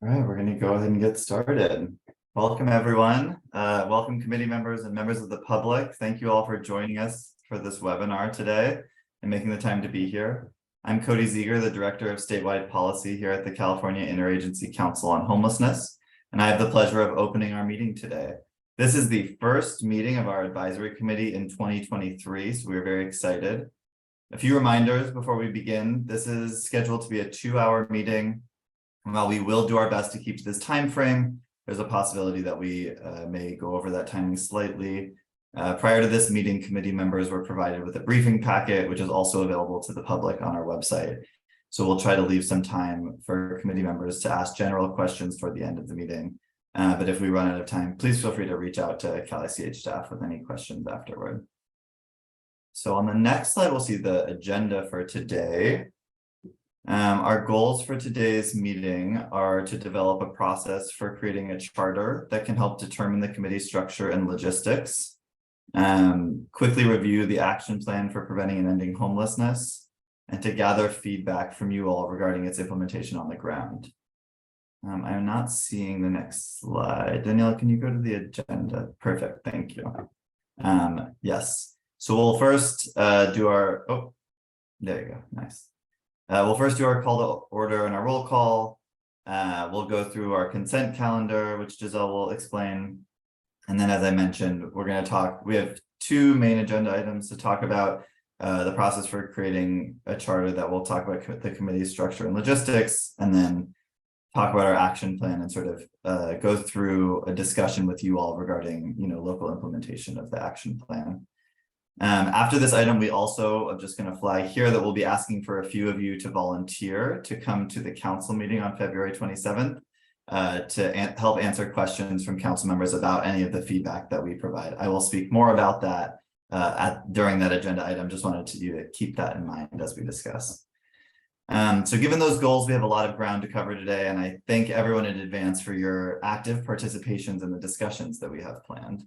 All right, we're going to go ahead and get started. Welcome, everyone. Welcome, committee members and members of the public. Thank you all for joining us for this webinar today and making the time to be here. I'm Cody Ziegler, the Director of Statewide Policy here at the California Interagency Council on Homelessness, and I have the pleasure of opening our meeting today. This is the first meeting of our advisory committee in 2023, so we're very excited. A few reminders before we begin. This is scheduled to be a 2-hour meeting. While we will do our best to keep to this time frame, there's a possibility that we may go over that timing slightly. Prior to this meeting, committee members were provided with a briefing packet, which is also available to the public on our website. So we'll try to leave some time for committee members to ask general questions toward the end of the meeting. But if we run out of time, please feel free to reach out to CalICH staff with any questions afterward. So on the next slide, we'll see the agenda for today. Our goals for today's meeting are to develop a process for creating a charter that can help determine the committee structure and logistics, quickly review the action plan for preventing and ending homelessness, and to gather feedback from you all regarding its implementation on the ground. I'm not seeing the next slide. Daniela, can you go to the agenda? Perfect, thank you. Yes, so we'll first do our, oh, there you go, nice. We'll first do our call to order and our roll call. We'll go through our consent calendar, which Giselle will explain. And then, as I mentioned, we're going to talk, we have two main agenda items to talk about, the process for creating a charter that we'll talk about the committee's structure and logistics, and then talk about our action plan and sort of go through a discussion with you all regarding, local implementation of the action plan. After this item, we also are just going to flag here that we'll be asking for a few of you to volunteer to come to the council meeting on February 27th to help answer questions from council members about any of the feedback that we provide. I will speak more about that during that agenda item. Just wanted to keep that in mind as we discuss. So given those goals, we have a lot of ground to cover today, and I thank everyone in advance for your active participations in the discussions that we have planned.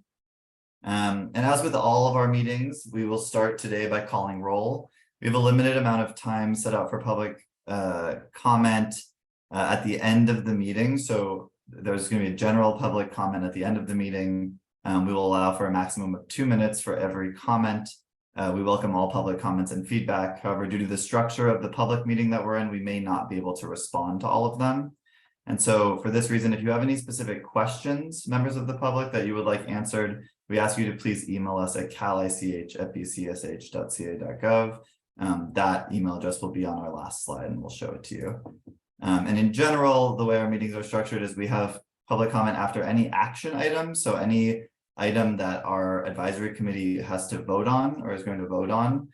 And as with all of our meetings, we will start today by calling roll. We have a limited amount of time set out for public comment at the end of the meeting. So there's going to be a general public comment at the end of the meeting. We will allow for a maximum of 2 minutes for every comment. We welcome all public comments and feedback. However, due to the structure of the public meeting that we're in, we may not be able to respond to all of them. And so for this reason, if you have any specific questions, members of the public, that you would like answered, we ask you to please email us at calich@bcsh.ca.gov. That email address will be on our last slide and we'll show it to you. And in general, the way our meetings are structured is we have public comment after any action item. So any item that our advisory committee has to vote on or is going to vote on,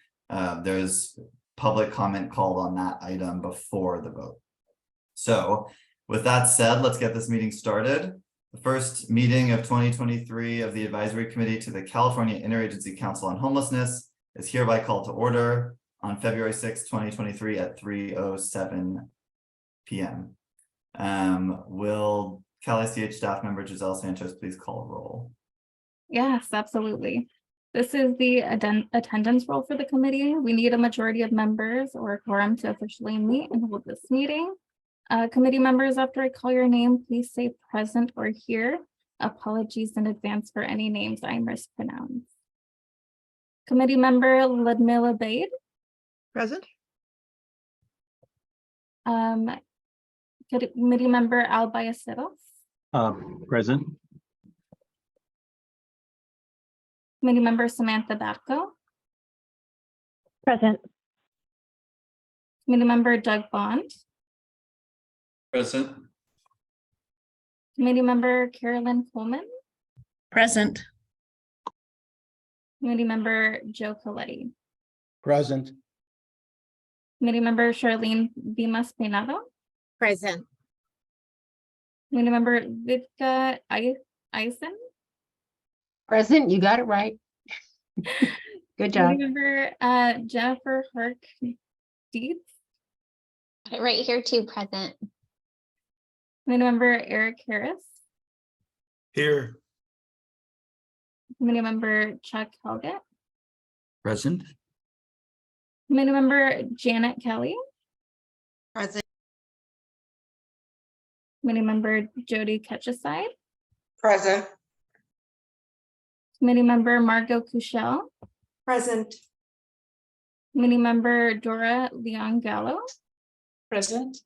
there's public comment called on that item before the vote. So with that said, let's get this meeting started. The first meeting of 2023 of the Advisory Committee to the California Interagency Council on Homelessness is hereby called to order on February 6, 2023 at 3:07 p.m. Will CalICH staff member Giselle Sanchez please call roll? Yes, absolutely. This is the attendance roll for the committee. We need a majority of members or a quorum to officially meet and hold this meeting. Committee members, after I call your name, please say present or here. Apologies in advance for any names I mispronounce. Committee member Ludmila Bade. Present. Committee member Al Ballesteros. Present. Committee member Samantha Bacco. Present. Committee member Doug Bond. Present. Committee member Carolyn Coleman. Present. Committee member Joe Coletti. Present. Committee member Charlene Dimas Peinado. Present. Committee member Vitka Eisen. Present, you got it right. Good job. Committee member Jennifer Hark Dietz. Right here too, present. Committee member Eric Harris. Here. Committee member Chuck Helgett. Present. Committee member Janet Kelly. Present. Committee member Jody Ketcheside, Present. committee member Margot Kuchel, Present. committee member Dora Leon Gallo, Present.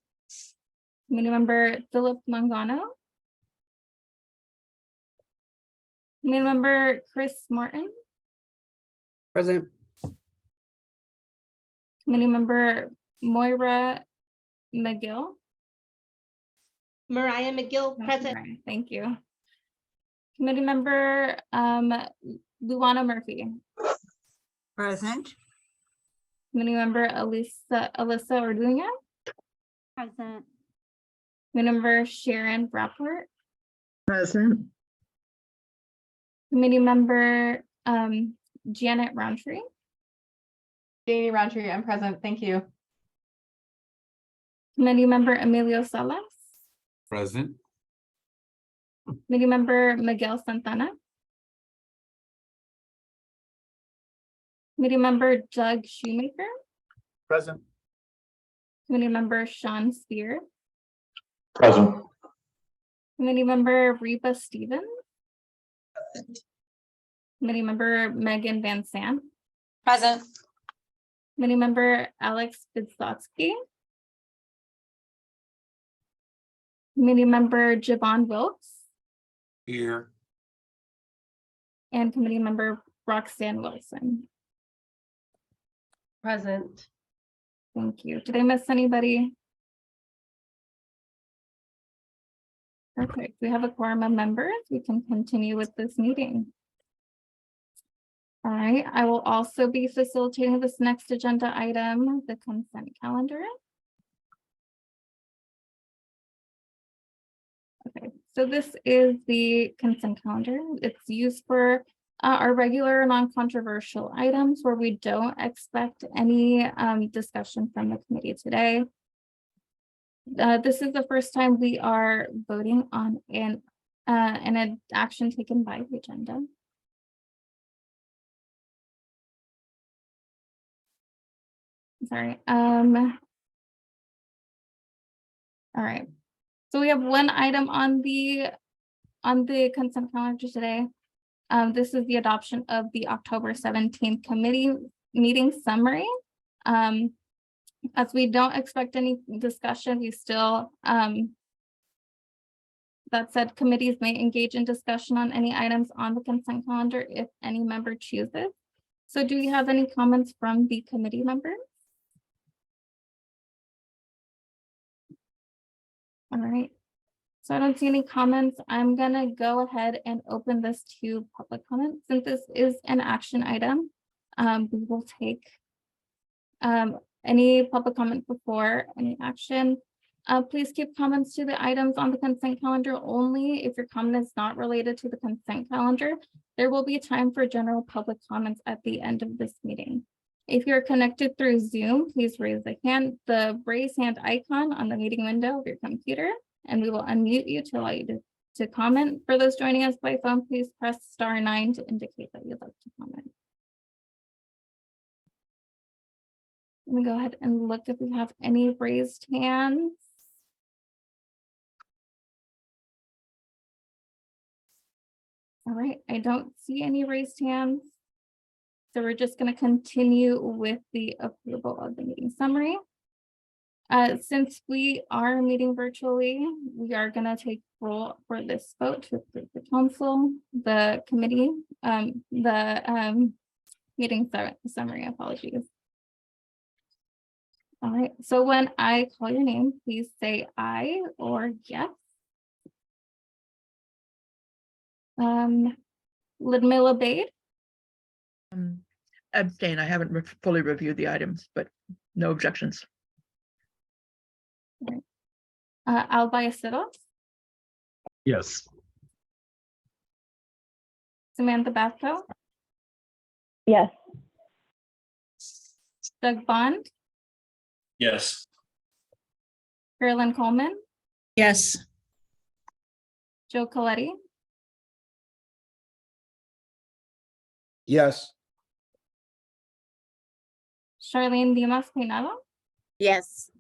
committee member Philip Mangano, committee member Chris Martin, Present. committee member Moira McGill. Mariah McGill, present. Right, thank you. Committee member Luana Murphy, Present. committee member Alyssa Orduña, Present. committee member Sharon Rapport, Present. committee member Janet Roundtree, Janie Roundtree, I'm present. Thank you. committee member Emilio Salas, Present. committee member Miguel Santana, committee member Doug Shoemaker, Present. committee member Sean Spear, Present. committee member Reba Stevens, committee member Megan Van Sant, Present. committee member Alex Vidzotsky, committee member Javon Wilkes, Here. and committee member Roxanne Wilson. Present. Thank you. Did I miss anybody? Perfect. We have a quorum of members. We can continue with this meeting. All right, I will also be facilitating this next agenda item, the consent calendar. Okay, so this is the consent calendar. It's used for our regular non-controversial items where we don't expect any discussion from the committee today. This is the first time we are voting on an action taken by the agenda. Sorry. All right. So we have one item on the consent calendar today. This is the adoption of the October 17th committee meeting summary. As we don't expect any discussion, we still, that said, committees may engage in discussion on any items on the consent calendar if any member chooses. So do you have any comments from the committee members? All right. So I don't see any comments. I'm gonna go ahead and open this to public comment. Since this is an action item, we will take any public comment before any action. Please keep comments to the items on the consent calendar only. If your comment is not related to the consent calendar, there will be time for general public comments at the end of this meeting. If you're connected through Zoom, please raise the raise hand icon on the meeting window of your computer, and we will unmute you to allow you to comment. For those joining us by phone, please press *9 to indicate that you'd like to comment. Let me go ahead and look if we have any raised hands. All right, I don't see any raised hands. So we're just going to continue with the approval of the meeting summary. Since we are meeting virtually, we are going to take roll for this vote to approve the council, the committee, meeting summary, apologies. All right, so when I call your name, please say aye or yes. Ludmilla Bade, Abstain. I haven't fully reviewed the items, but no objections. Alba Aceros, Yes. Samantha Bathco, Yes. Doug Bond, Yes. Carolyn Coleman, Yes. Joe Coletti, Yes. Charlene Dimas Peinado, Yes.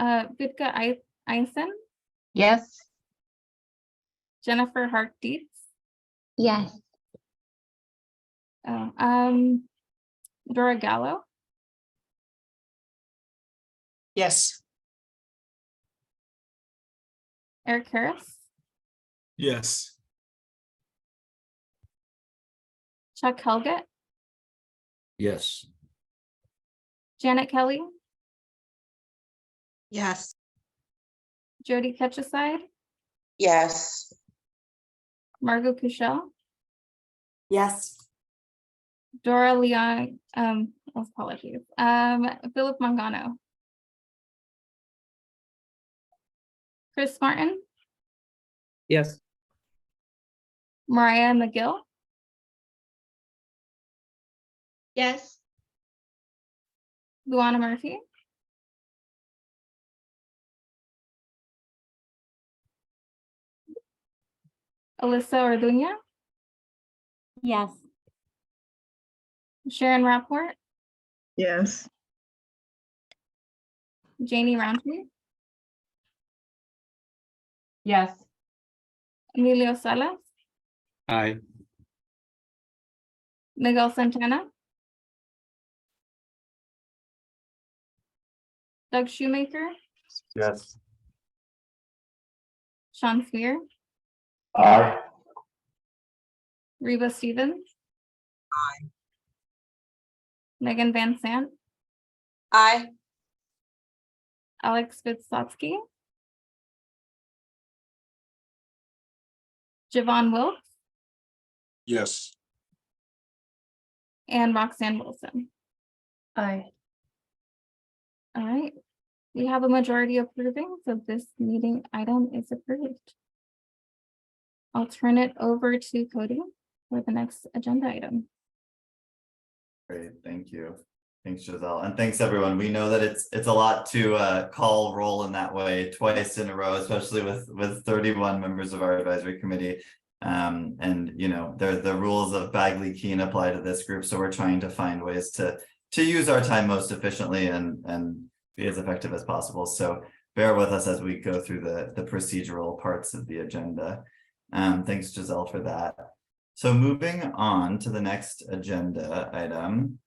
Vidka Eisen, Yes. Jennifer Hart Dietz, Yes. Dora Gallo, Yes. Eric Harris, Yes. Chuck Helget, Yes. Janet Kelly, Yes. Jody Ketcheside, Yes. Margot Kuchel, Yes. Dora Leon, apologies, Philip Mangano, Chris Martin, Yes. Mariah McGill, Yes. Luana Murphy, Alyssa Orduña, Yes. Sharon Rapport, Yes. Janie Roundtree, Yes. Emilio Salas, Aye. Miguel Santana, Doug Shoemaker, Yes. Sean Spear, Aye. Reba Stevens. Megan Van Sant, Aye. Alex Vidstotsky, Javon Wilkes, Yes. and Roxanne Wilson. Aye. All right, we have a majority approving, so this meeting item is approved. I'll turn it over to Cody for the next agenda item. Great, thank you. Thanks, Giselle, and thanks, everyone. We know that it's a lot to call roll in that way twice in a row, especially with 31 members of our advisory committee. And you know, the rules of Bagley Keene apply to this group, so we're trying to find ways to use our time most efficiently and be as effective as possible. So bear with us as we go through the procedural parts of the agenda. Thanks, Giselle, for that. So moving on to the next agenda item,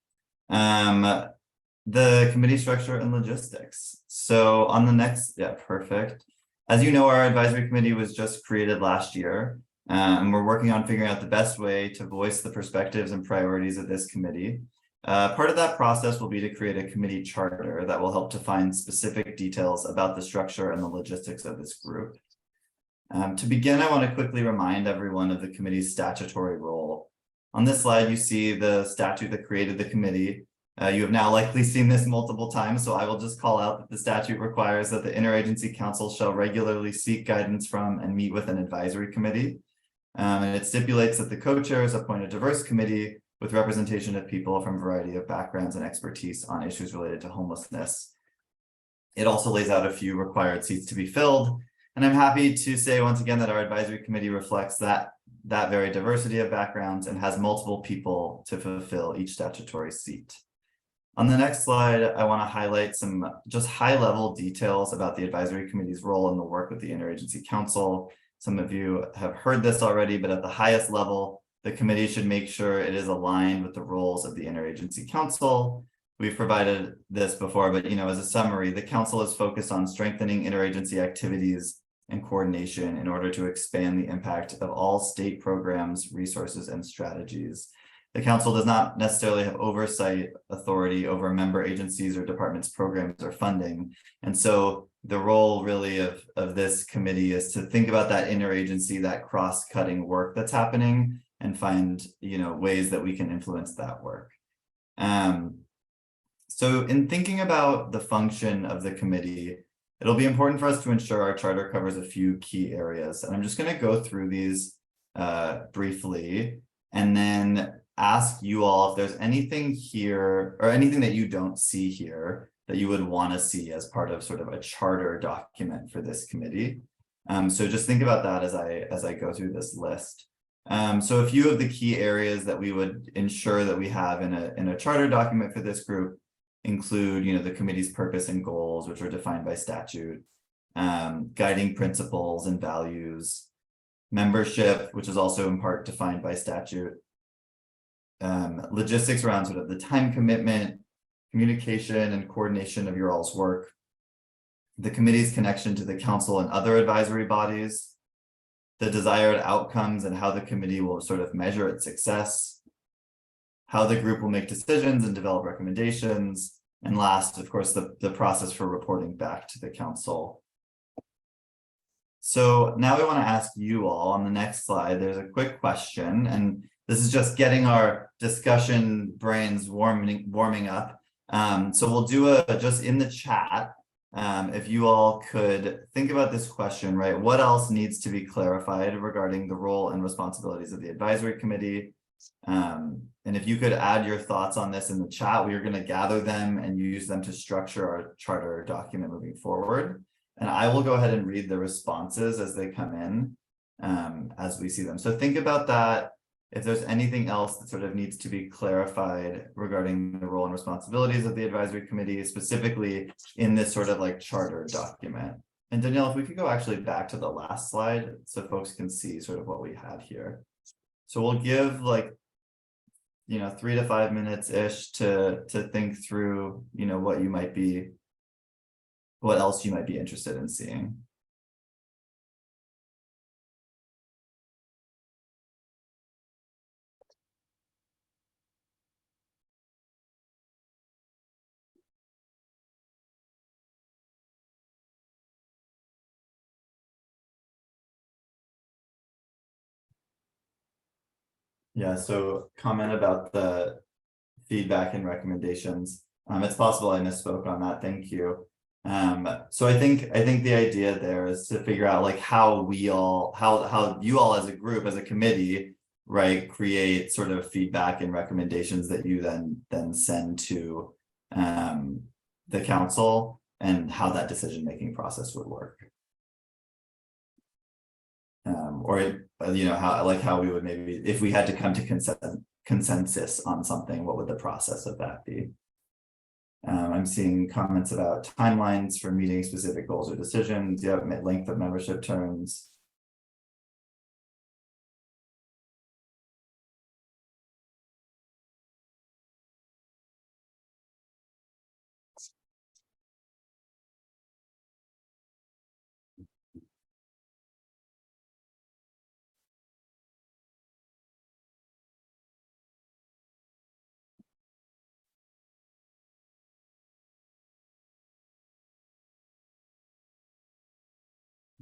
the committee structure and logistics. So on the next, yeah, perfect. As you know, our advisory committee was just created last year, and we're working on figuring out the best way to voice the perspectives and priorities of this committee. Part of that process will be to create a committee charter that will help define specific details about the structure and the logistics of this group. To begin, I want to quickly remind everyone of the committee's statutory role. On this slide, you see the statute that created the committee. You have now likely seen this multiple times, so I will just call out that the statute requires that the Interagency Council shall regularly seek guidance from and meet with an advisory committee. And it stipulates that the co-chairs appoint a diverse committee with representation of people from a variety of backgrounds and expertise on issues related to homelessness. It also lays out a few required seats to be filled. And I'm happy to say once again that our advisory committee reflects that very diversity of backgrounds and has multiple people to fulfill each statutory seat. On the next slide, I want to highlight some just high-level details about the advisory committee's role in the work with the Interagency Council. Some of you have heard this already, but at the highest level, the committee should make sure it is aligned with the roles of the Interagency Council. We've provided this before, but as a summary, the council is focused on strengthening interagency activities and coordination in order to expand the impact of all state programs, resources, and strategies. The council does not necessarily have oversight authority over member agencies or departments' programs or funding. And so the role really of this committee is to think about that interagency, that cross-cutting work that's happening and find, ways that we can influence that work. So in thinking about the function of the committee, it'll be important for us to ensure our charter covers a few key areas. And I'm just going to go through these briefly and then ask you all if there's anything here or anything that you don't see here that you would want to see as part of sort of a charter document for this committee. So just think about that as I go through this list. So a few of the key areas that we would ensure that we have in a charter document for this group include, you know, the committee's purpose and goals, which are defined by statute, guiding principles and values, membership, which is also in part defined by statute, logistics around sort of the time commitment, communication and coordination of your all's work, the committee's connection to the council and other advisory bodies, the desired outcomes and how the committee will sort of measure its success, how the group will make decisions and develop recommendations, and last, of course, the process for reporting back to the council. So now we want to ask you all on the next slide, there's a quick question, and this is just getting our discussion brains warming up. So we'll do just in the chat, if you all could think about this question, right? What else needs to be clarified regarding the role and responsibilities of the advisory committee? And if you could add your thoughts on this in the chat, we are going to gather them and use them to structure our charter document moving forward. And I will go ahead and read the responses as they come in, as we see them. So think about that. If there's anything else that sort of needs to be clarified regarding the role and responsibilities of the advisory committee, specifically in this sort of like charter document. And Danielle, if we could go actually back to the last slide so folks can see sort of what we had here. So we'll give like, you know, 3 to 5 minutes ish to think through, you know, what else you might be interested in seeing. Yeah, so comment about the feedback and recommendations. It's possible I misspoke on that. Thank you. So I think the idea there is to figure out like how you all as a group, as a committee, right, create sort of feedback and recommendations that you then send to the council, and how that decision-making process would work. Or you know, how we would maybe, if we had to come to consensus on something, what would the process of that be? I'm seeing comments about timelines for meeting specific goals or decisions. Yep, length of membership terms.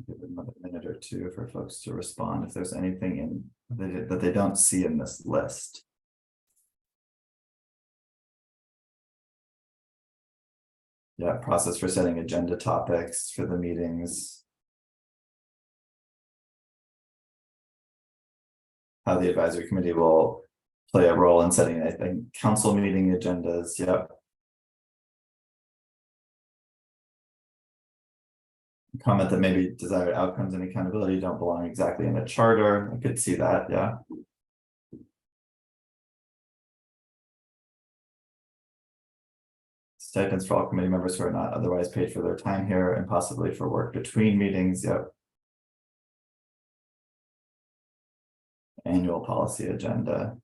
Give it another minute or two for folks to respond if there's anything that they don't see in this list. Yeah, process for setting agenda topics for the meetings. How the advisory committee will play a role in setting, I think, council meeting agendas. Yep. Comment that maybe desired outcomes and accountability don't belong exactly in a charter. I could see that, yeah. Stipends for all committee members who are not otherwise paid for their time here, and possibly for work between meetings. Yep. Annual policy agenda.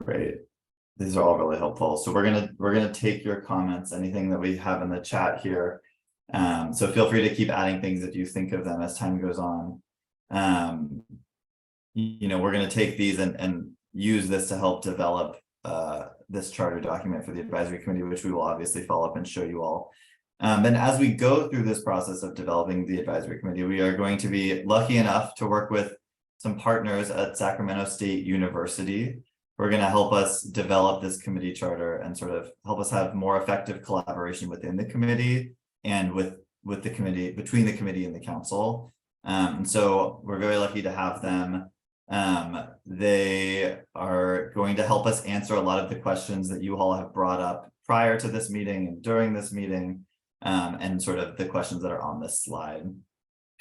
Great. These are all really helpful. So we're gonna take your comments, anything that we have in the chat here. So feel free to keep adding things if you think of them as time goes on. You know, we're gonna take these and use this to help develop this charter document for the advisory committee, which we will obviously follow up and show you all. And as we go through this process of developing the advisory committee, we are going to be lucky enough to work with some partners at Sacramento State University who are going to help us develop this committee charter and sort of help us have more effective collaboration within the committee and with the committee, between the committee and the council. And so we're very lucky to have them. They are going to help us answer a lot of the questions that you all have brought up prior to this meeting and during this meeting, and sort of the questions that are on this slide.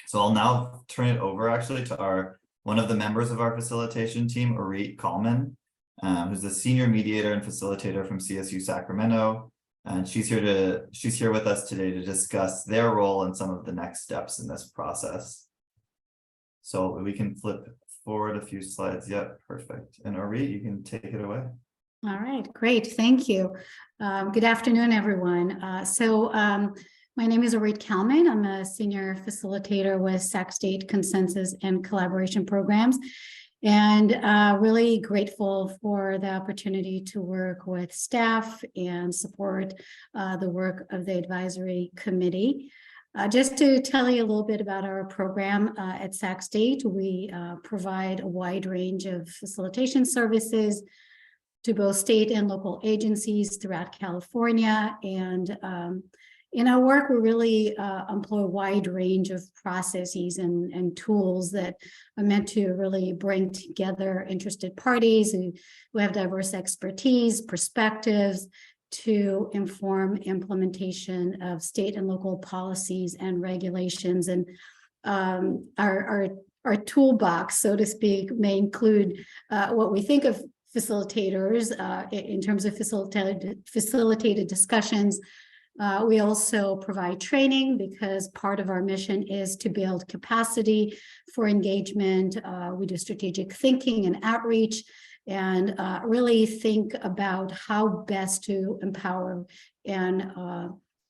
So I'll now turn it over actually to one of the members of our facilitation team, Orit Kalman, who's the senior mediator and facilitator from CSU Sacramento. And she's here with us today to discuss their role and some of the next steps in this process. So we can flip forward a few slides. Yep, perfect. And Orit, you can take it away. All right, great. Thank you. Good afternoon, everyone. My name is Orit Kalman. I'm a senior facilitator with Sac State Consensus and Collaboration Programs, and really grateful for the opportunity to work with staff and support the work of the advisory committee. Just to tell you a little bit about our program at Sac State, we provide a wide range of facilitation services to both state and local agencies throughout California. And in our work, we really employ a wide range of processes and tools that are meant to really bring together interested parties who have diverse expertise, perspectives to inform implementation of state and local policies and regulations. And our toolbox, so to speak, may include what we think of facilitators in terms of facilitated discussions. We also provide training because part of our mission is to build capacity for engagement. We do strategic thinking and outreach and really think about how best to empower and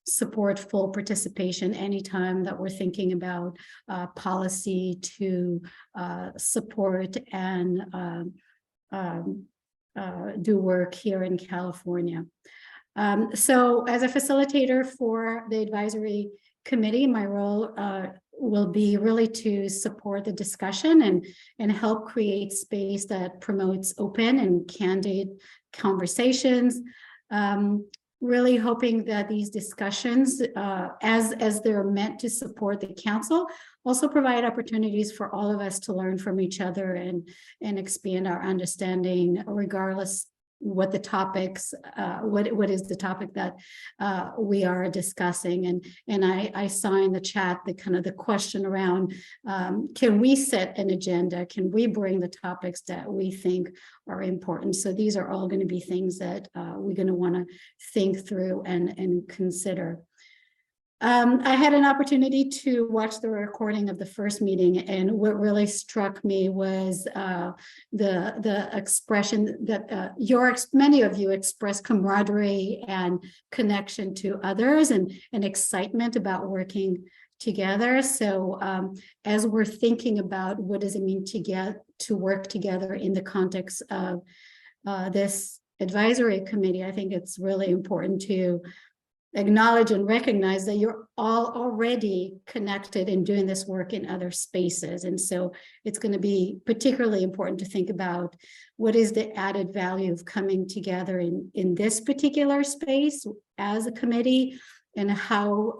support full participation anytime that we're thinking about policy to support and do work here in California. So as a facilitator for the advisory committee, my role will be really to support the discussion and help create space that promotes open and candid conversations. Really hoping that these discussions, as they're meant to support the council, also provide opportunities for all of us to learn from each other and expand our understanding, regardless what the topics, what is the topic that we are discussing. And I saw in the chat the kind of the question around, can we set an agenda? Can we bring the topics that we think are important? So these are all going to be things that we're going to want to think through and consider. I had an opportunity to watch the recording of the first meeting, and what really struck me was the expression that many of you expressed camaraderie and connection to others and excitement about working together. So as we're thinking about what does it mean to work together in the context of this advisory committee, I think it's really important to acknowledge and recognize that you're all already connected and doing this work in other spaces. And so it's going to be particularly important to think about what is the added value of coming together in this particular space as a committee, and how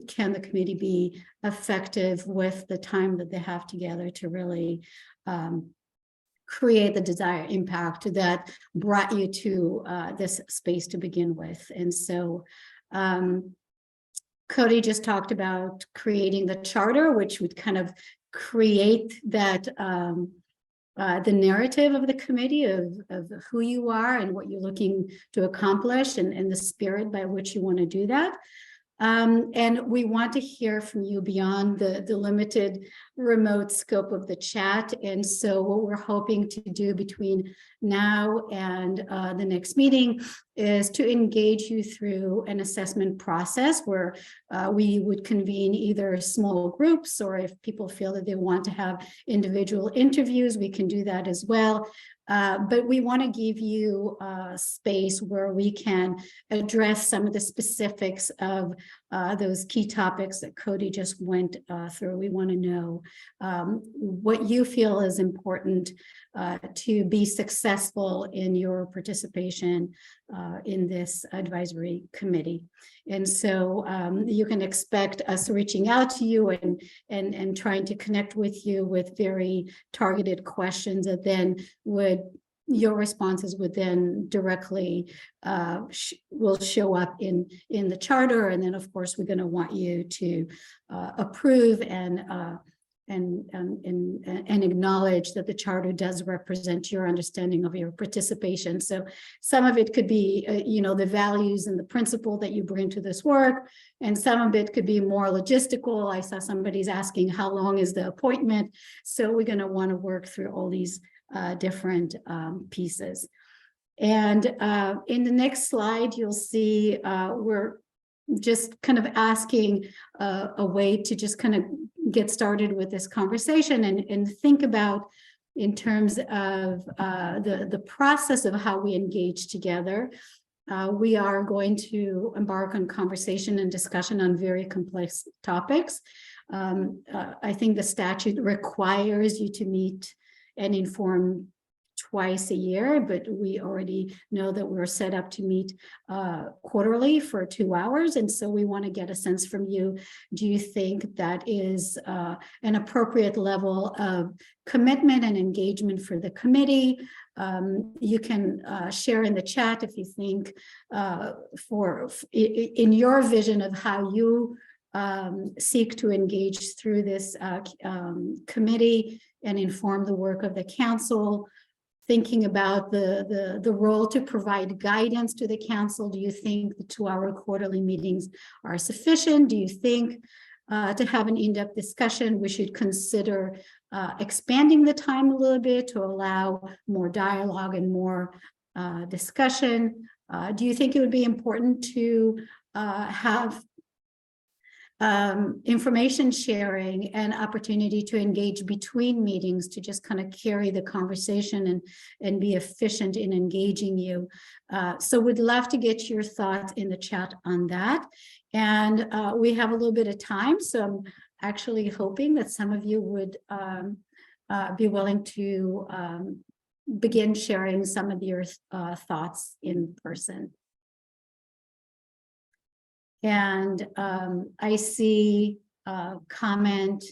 can the committee be effective with the time that they have together to really create the desired impact that brought you to this space to begin with. And so Cody just talked about creating the charter, which would kind of create that the narrative of the committee of who you are and what you're looking to accomplish and the spirit by which you want to do that. And we want to hear from you beyond the limited remote scope of the chat. And so what we're hoping to do between now and the next meeting is to engage you through an assessment process where we would convene either small groups, or if people feel that they want to have individual interviews, we can do that as well. But we want to give you space where we can address some of the specifics of those key topics that Cody just went through. We want to know what you feel is important to be successful in your participation in this advisory committee. And so you can expect us reaching out to you and trying to connect with you with very targeted questions that then would your responses would then directly will show up in the charter, and then of course we're going to want you to approve and acknowledge that the charter does represent your understanding of your participation. So some of it could be, the values and the principle that you bring to this work, and some of it could be more logistical. I saw somebody's asking how long is the appointment. So we're going to want to work through all these different pieces. And in the next slide, you'll see we're just kind of asking a way to just kind of get started with this conversation and think about in terms of the process of how we engage together. We are going to embark on conversation and discussion on very complex topics. I think the statute requires you to meet and inform twice a year, but we already know that we're set up to meet quarterly for 2 hours. And so we want to get a sense from you. Do you think that is an appropriate level of commitment and engagement for the committee? You can share in the chat if you think in your vision of how you seek to engage through this committee and inform the work of the council. Thinking about the role to provide guidance to the council. Do you think the 2-hour quarterly meetings are sufficient? Do you think to have an in-depth discussion, we should consider expanding the time a little bit to allow more dialogue and more discussion? Do you think it would be important to have information sharing and opportunity to engage between meetings to just kind of carry the conversation and be efficient in engaging you? So we'd love to get your thoughts in the chat on that. And we have a little bit of time, so I'm actually hoping that some of you would be willing to begin sharing some of your thoughts in person. And I see a comment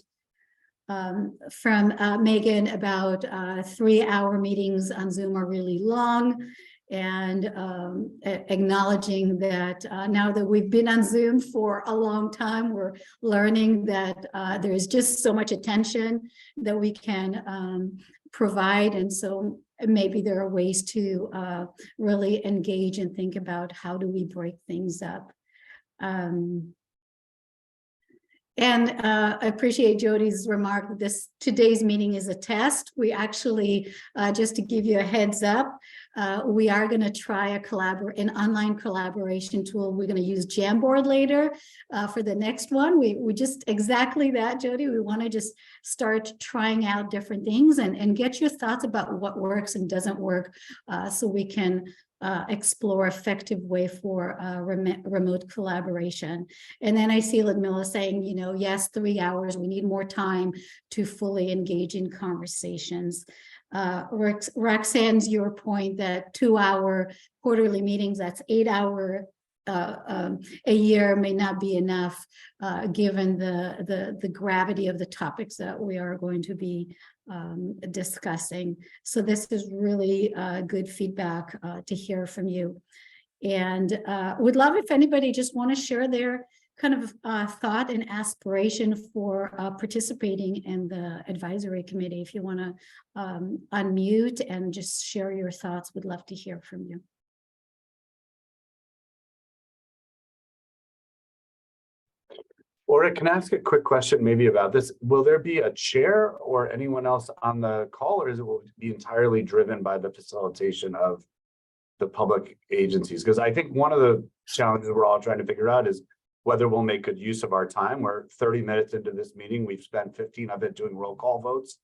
from Megan about 3-hour meetings on Zoom are really long, and acknowledging that now that we've been on Zoom for a long time, we're learning that there's just so much attention that we can provide. And so maybe there are ways to really engage and think about how do we break things up. I appreciate Jody's remark that today's meeting is a test. We actually, just to give you a heads up, we are going to try an online collaboration tool. We're going to use Jamboard later for the next one. We just exactly that, Jody. We want to just start trying out different things and get your thoughts about what works and doesn't work, so we can explore effective way for remote collaboration. And then I see Ludmila saying, yes, 3 hours, we need more time to fully engage in conversations. Roxanne's your point that 2-hour quarterly meetings, that's 8-hour a year may not be enough, given the gravity of the topics that we are going to be discussing. So this is really good feedback to hear from you. And would love if anybody just want to share their kind of thought and aspiration for participating in the advisory committee. If you want to unmute and just share your thoughts, would love to hear from you. Laura, can I ask a quick question maybe about this? Will there be a chair or anyone else on the call, or will it be entirely driven by the facilitation of the public agencies? Because I think one of the challenges we're all trying to figure out is whether we'll make good use of our time. We're 30 minutes into this meeting. We've spent 15 of it doing roll call votes.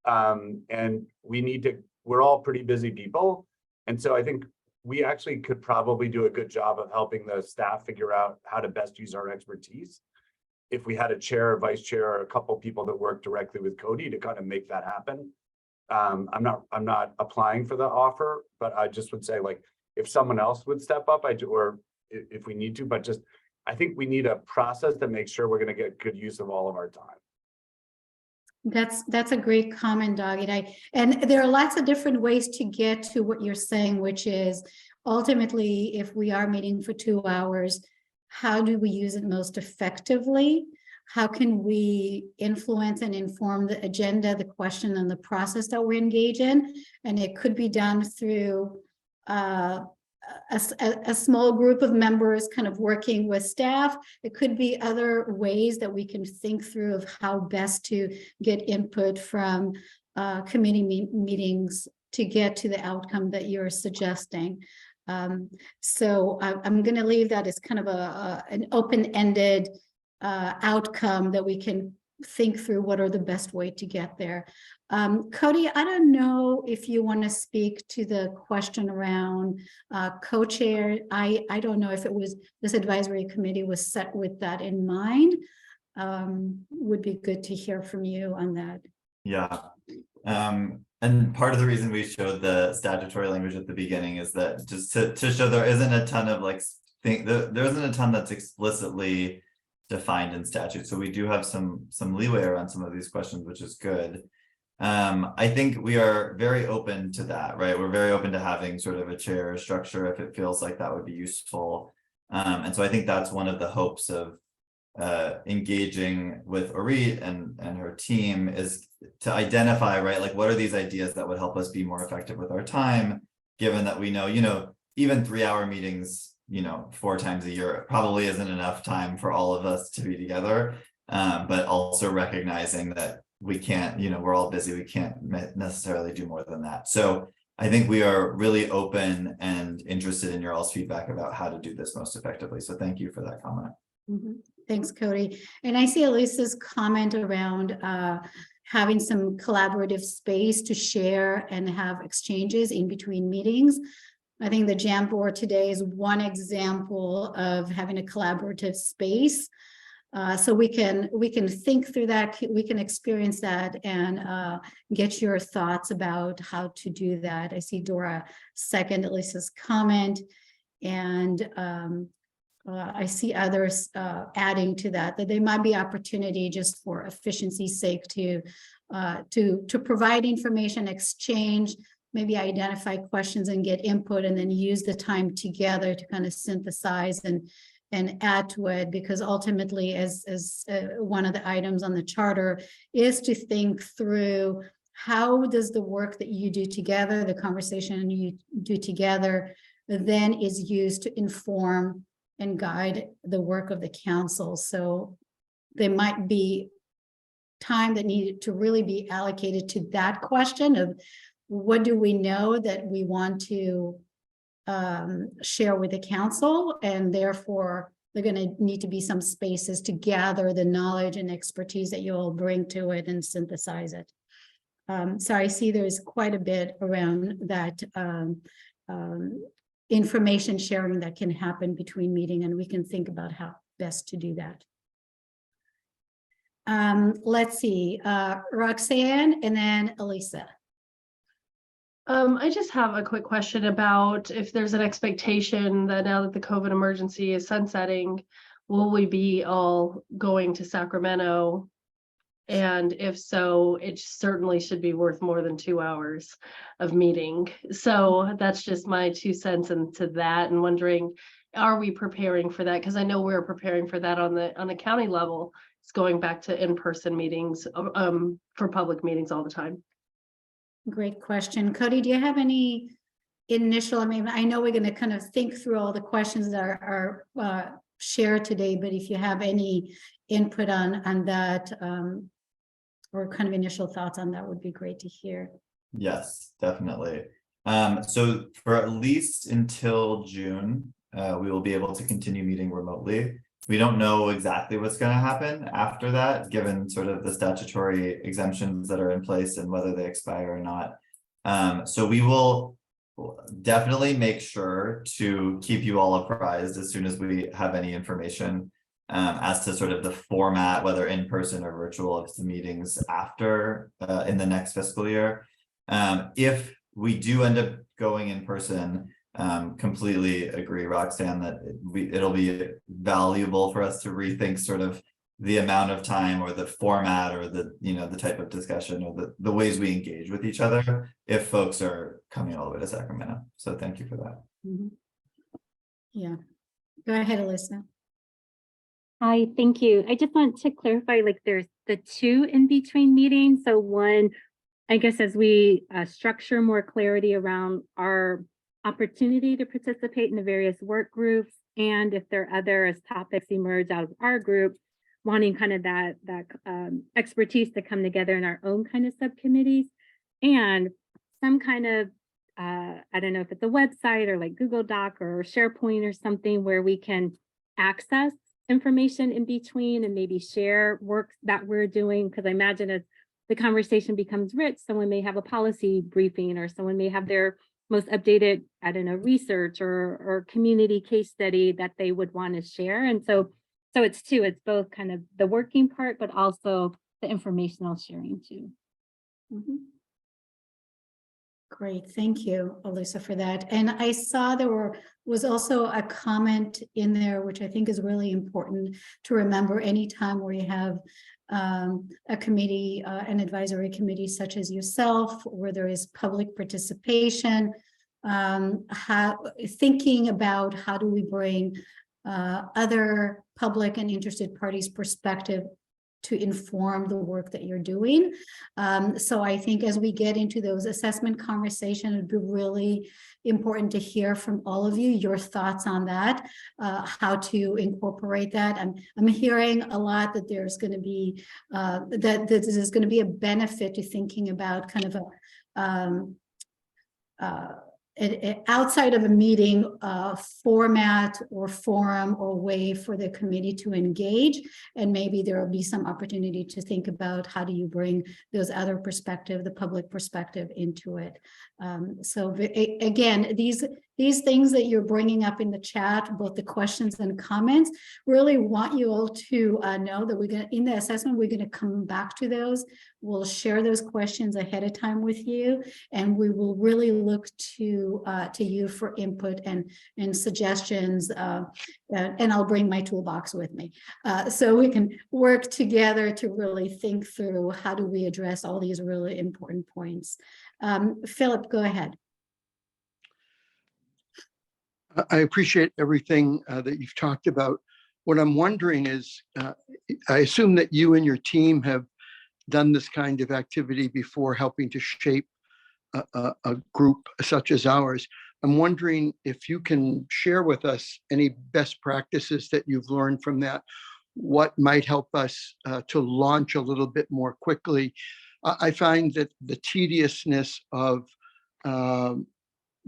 And we're all pretty busy people. And so I think we actually could probably do a good job of helping the staff figure out how to best use our expertise. If we had a chair or vice chair or a couple people that work directly with Cody to kind of make that happen. I'm not applying for the offer, but I just would say, like, if someone else would step up, or if we need to, but just, I think we need a process that makes sure we're going to get good use of all of our time. That's a great comment, Doug. And there are lots of different ways to get to what you're saying, which is ultimately, if we are meeting for 2 hours, how do we use it most effectively? How can we influence and inform the agenda, the question, and the process that we engage in? And it could be done through a small group of members kind of working with staff. It could be other ways that we can think through of how best to get input from committee meetings to get to the outcome that you're suggesting. So I'm going to leave that as kind of an open-ended outcome that we can think through what are the best way to get there. Cody, I don't know if you want to speak to the question around co-chair. I don't know if it was this advisory committee was set with that in mind. Would be good to hear from you on that. Yeah. And part of the reason we showed the statutory language at the beginning is that just to show there isn't a ton of like there isn't a ton that's explicitly defined in statute. So we do have some leeway around some of these questions, which is good. I think we are very open to that, right? We're very open to having sort of a chair structure if it feels like that would be useful. And so I think that's one of the hopes of engaging with Orit and her team is to identify, right, like what are these ideas that would help us be more effective with our time, given that we know, even 3-hour meetings, 4 times a year probably isn't enough time for all of us to be together, but also recognizing that we can't, we're all busy, we can't necessarily do more than that. So I think we are really open and interested in your all's feedback about how to do this most effectively. So thank you for that comment. Mm-hmm. Thanks, Cody. And I see Elisa's comment around having some collaborative space to share and have exchanges in between meetings. I think the Jamboard today is one example of having a collaborative space. So we can think through that, we can experience that and get your thoughts about how to do that. I see Dora second Elisa's comment, and I see others adding to that there might be opportunity just for efficiency's sake to provide information exchange, maybe identify questions and get input, and then use the time together to kind of synthesize and add to it, because ultimately, as one of the items on the charter is to think through how does the work that you do together, the conversation you do together, then is used to inform and guide the work of the council. So there might be time that needed to really be allocated to that question of what do we know that we want to share with the council, and therefore they're going to need to be some spaces to gather the knowledge and expertise that you'll bring to it and synthesize it. So I see there's quite a bit around that information sharing that can happen between meeting, and we can think about how best to do that. Let's see, Roxanne and then Elisa. I just have a quick question about if there's an expectation that now that the COVID emergency is sunsetting, will we be all going to Sacramento? And if so, it certainly should be worth more than 2 hours of meeting. So that's just my 2 cents into that, and wondering, are we preparing for that? Because I know we're preparing for that on the county level. It's going back to in-person meetings for public meetings all the time. Great question. Cody, do you have any initial, I know we're going to kind of think through all the questions that are shared today, but if you have any input on that or kind of initial thoughts on that would be great to hear. Yes, definitely. So for at least until June, we will be able to continue meeting remotely. We don't know exactly what's going to happen after that, given sort of the statutory exemptions that are in place and whether they expire or not. So we will definitely make sure to keep you all apprised as soon as we have any information as to sort of the format, whether in person or virtual, of the meetings after in the next fiscal year. If we do end up going in person, completely agree, Roxanne, that it'll be valuable for us to rethink sort of the amount of time or the format or the, the type of discussion or the ways we engage with each other if folks are coming all the way to Sacramento. So thank you for that. Mhm. Yeah, go ahead, Alyssa. Hi, thank you. I just want to clarify, like there's the 2 in between meetings. So one, I guess as we structure more clarity around our opportunity to participate in the various work groups, and if there are other as topics emerge out of our group, wanting kind of that expertise to come together in our own kind of subcommittees, and some kind of I don't know if it's a website or like Google Doc or SharePoint or something where we can access information in between and maybe share work that we're doing, because I imagine as the conversation becomes rich, someone may have a policy briefing or someone may have their most updated, I don't know, research or community case study that they would want to share. And so it's 2, it's both kind of the working part, but also the informational sharing too. Mhm. Great, thank you, Alyssa, for that. And I saw there was also a comment in there, which I think is really important to remember anytime where you have a committee, an advisory committee such as yourself, where there is public participation, thinking about how do we bring other public and interested parties' perspective to inform the work that you're doing. So I think as we get into those assessment conversations, it'd be really important to hear from all of you, your thoughts on that, how to incorporate that. I'm hearing a lot that there's going to be, that this is going to be a benefit to thinking about kind of outside of a meeting format or forum or way for the committee to engage, and maybe there will be some opportunity to think about how do you bring those other perspective, the public perspective, into it. So again, these things that you're bringing up in the chat, both the questions and comments, really want you all to know that we're going to, in the assessment, we're going to come back to those. We'll share those questions ahead of time with you, and we will really look to you for input and suggestions. And I'll bring my toolbox with me, so we can work together to really think through how do we address all these really important points. Philip, go ahead. I appreciate everything that you've talked about. What I'm wondering is, I assume that you and your team have done this kind of activity before, helping to shape a group such as ours. I'm wondering if you can share with us any best practices that you've learned from that, what might help us to launch a little bit more quickly. I find that the tediousness of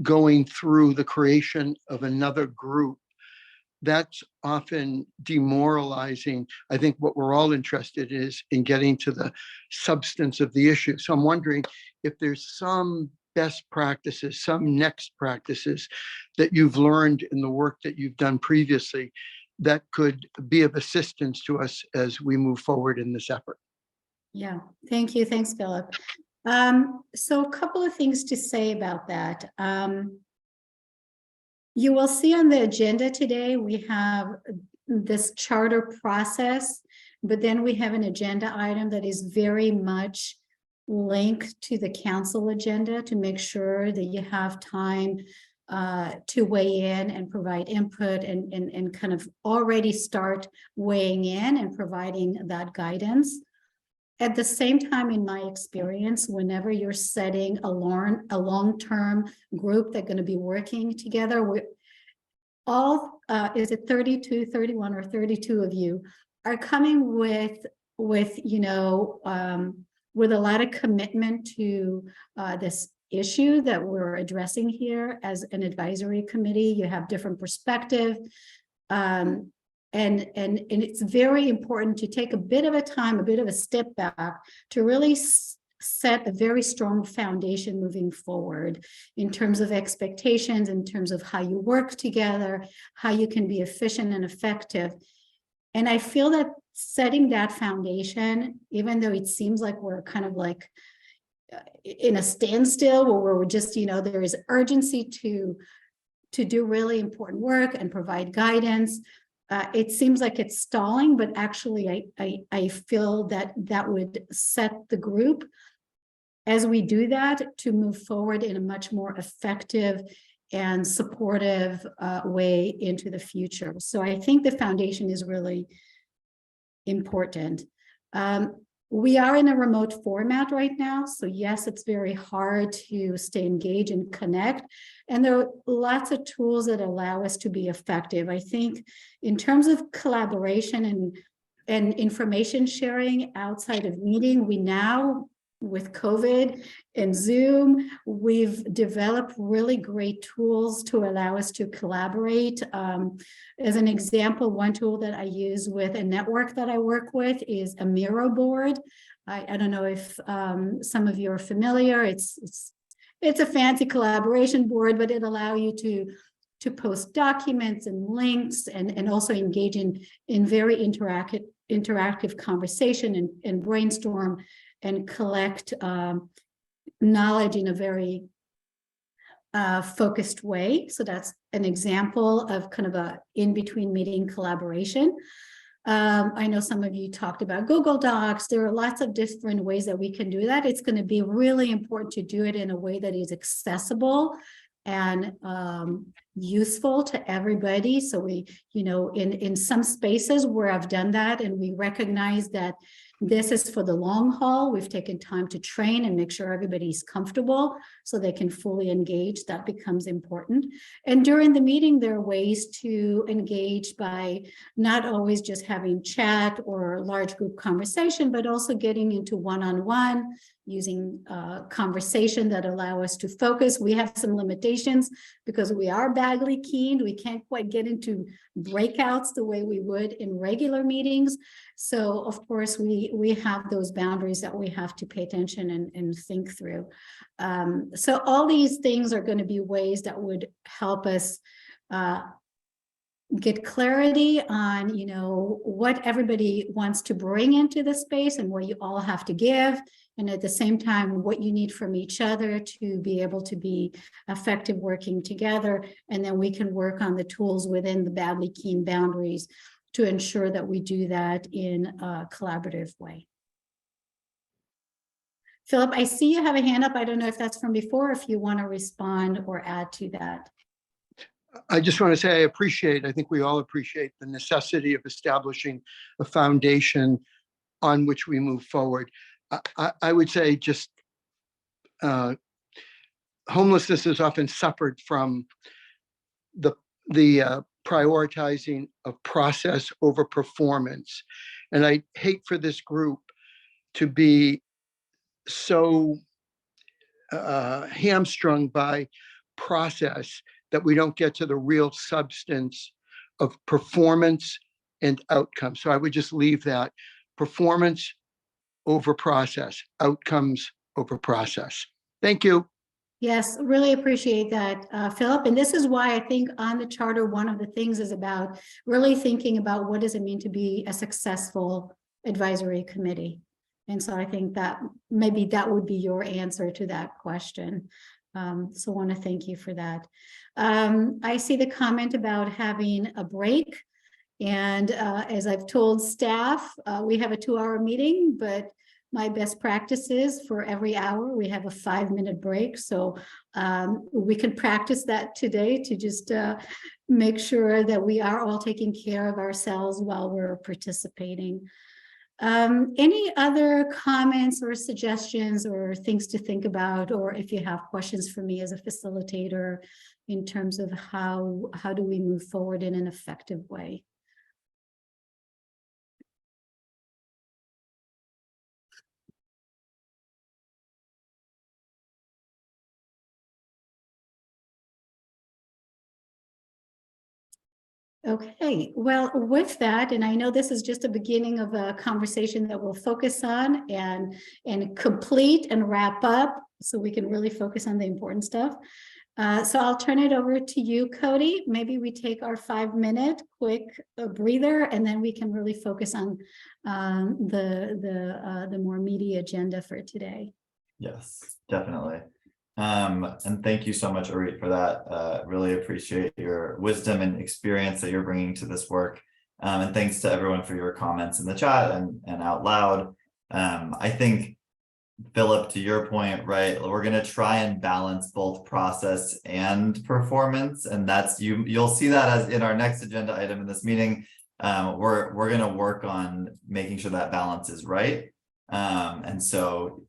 going through the creation of another group, that's often demoralizing. I think what we're all interested in is in getting to the substance of the issue. So I'm wondering if there's some best practices, some next practices that you've learned in the work that you've done previously that could be of assistance to us as we move forward in this effort. Yeah, thank you. Thanks, Philip. So a couple of things to say about that. You will see on the agenda today, we have this charter process, but then we have an agenda item that is very much linked to the council agenda to make sure that you have time to weigh in and provide input and kind of already start weighing in and providing that guidance. At the same time, in my experience, whenever you're setting a long-term group that's going to be working together, we all, is it 32, 31, or 32 of you are coming with you know, with a lot of commitment to this issue that we're addressing here as an advisory committee. You have different perspective. And it's very important to take a bit of a time, a bit of a step back to really set a very strong foundation moving forward in terms of expectations, in terms of how you work together, how you can be efficient and effective. And I feel that setting that foundation, even though it seems like we're kind of like in a standstill where we're just, you know, there is urgency to do really important work and provide guidance, it seems like it's stalling, but actually I feel that that would set the group as we do that to move forward in a much more effective and supportive way into the future. So I think the foundation is really important. We are in a remote format right now. So yes, it's very hard to stay engaged and connect. And there are lots of tools that allow us to be effective. I think in terms of collaboration and information sharing outside of meeting, we now, with COVID and Zoom, we've developed really great tools to allow us to collaborate. As an example, one tool that I use with a network that I work with is a Miro board. I don't know if some of you are familiar. It's a fancy collaboration board, but it allows you to post documents and links and also engage in very interactive conversation and brainstorm and collect knowledge in a very focused way. So that's an example of kind of a in-between meeting collaboration. I know some of you talked about Google Docs. There are lots of different ways that we can do that. It's going to be really important to do it in a way that is accessible and useful to everybody. So we, in some spaces where I've done that and we recognize that this is for the long haul, we've taken time to train and make sure everybody's comfortable so they can fully engage. That becomes important. And during the meeting, there are ways to engage by not always just having chat or large group conversation, but also getting into one-on-one, using conversation that allow us to focus. We have some limitations because we are badly keyed. We can't quite get into breakouts the way we would in regular meetings. So of course, we have those boundaries that we have to pay attention and think through. So all these things are going to be ways that would help us get clarity on, what everybody wants to bring into the space and what you all have to give. And at the same time, what you need from each other to be able to be effective working together. And then we can work on the tools within the badly keen boundaries to ensure that we do that in a collaborative way. Philip, I see you have a hand up. I don't know if that's from before, if you want to respond or add to that. I just want to say I think we all appreciate the necessity of establishing a foundation on which we move forward. I would say just homelessness has often suffered from the prioritizing of process over performance. And I hate for this group to be so hamstrung by process that we don't get to the real substance of performance and outcome. So I would just leave that: performance over process, outcomes over process. Thank you. Yes, really appreciate that, Philip. And this is why I think on the charter, one of the things is about really thinking about what does it mean to be a successful advisory committee. And so I think that maybe that would be your answer to that question. So I want to thank you for that. I see the comment about having a break. And as I've told staff, we have a 2-hour meeting, but my best practice is for every hour, we have a 5-minute break. So we can practice that today to just make sure that we are all taking care of ourselves while we're participating. Any other comments or suggestions or things to think about, or if you have questions for me as a facilitator in terms of how do we move forward in an effective way? Okay, well, with that, and I know this is just a beginning of a conversation that we'll focus on and complete and wrap up so we can really focus on the important stuff. So I'll turn it over to you, Cody. Maybe we take our 5-minute quick breather, and then we can really focus on the more meaty agenda for today. Yes, definitely. And thank you so much, Orit, for that. Really appreciate your wisdom and experience that you're bringing to this work. And thanks to everyone for your comments in the chat and out loud. I think, Philip, to your point, right, we're going to try and balance both process and performance. And that's you'll see that as in our next agenda item in this meeting. We're going to work on making sure that balance is right. And so,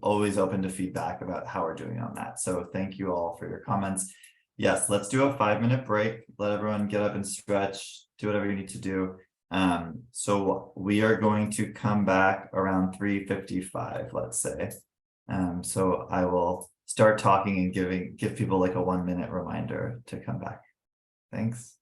always open to feedback about how we're doing on that. So thank you all for your comments. Yes, let's do a 5-minute break. Let everyone get up and stretch, do whatever you need to do. So we are going to come back around 3:55, let's say. So I will start talking and give people like a 1-minute reminder to come back. Thanks.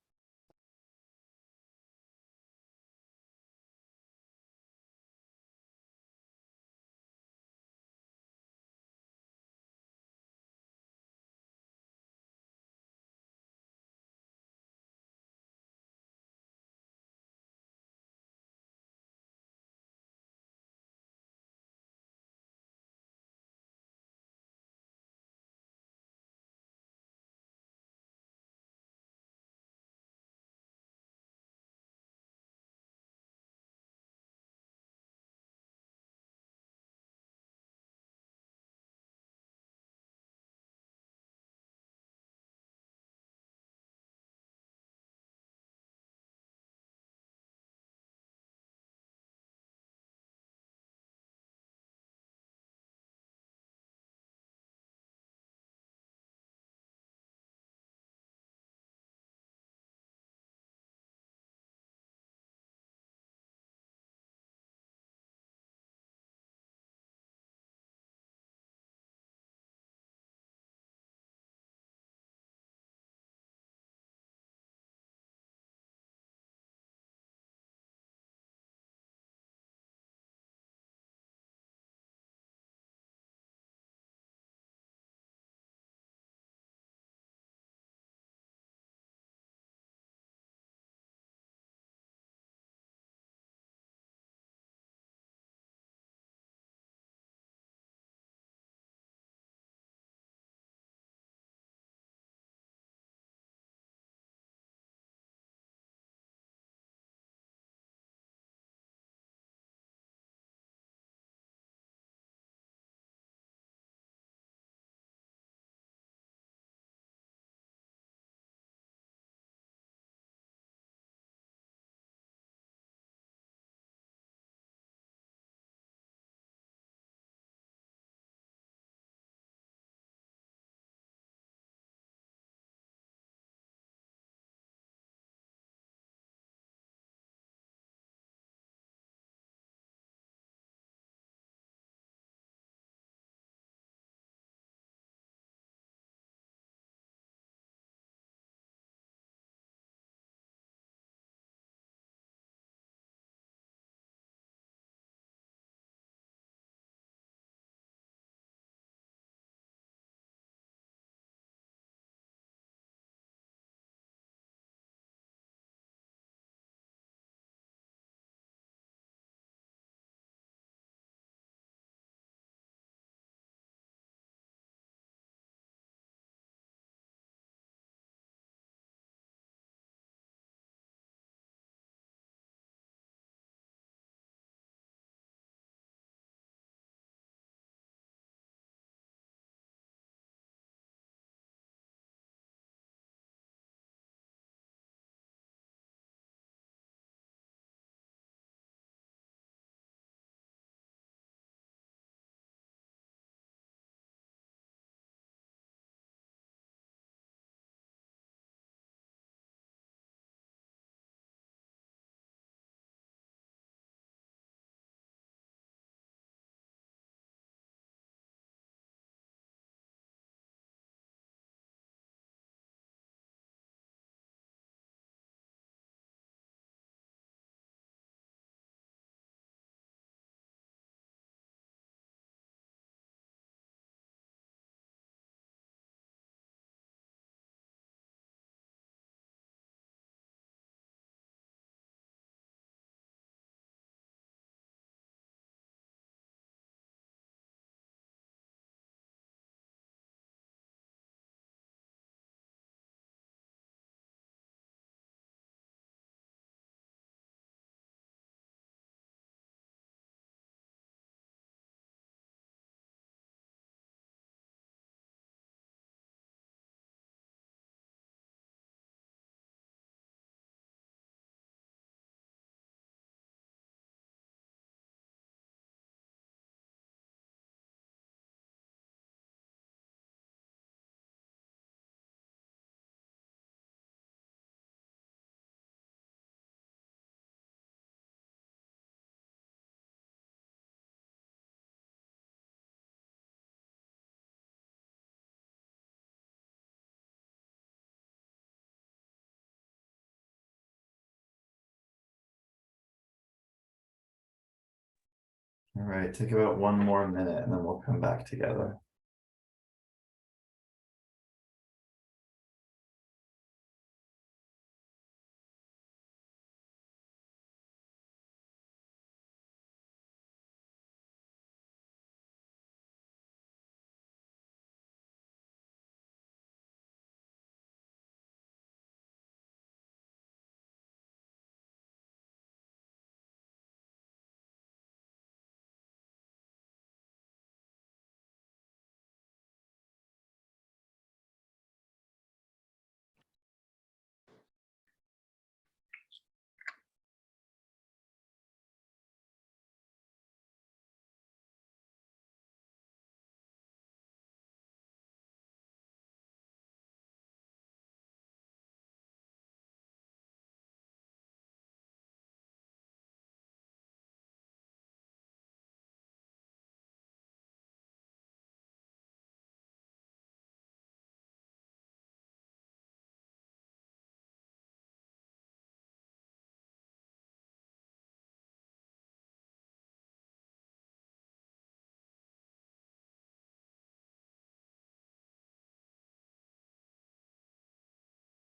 All right, take about 1 more minute and then we'll come back together.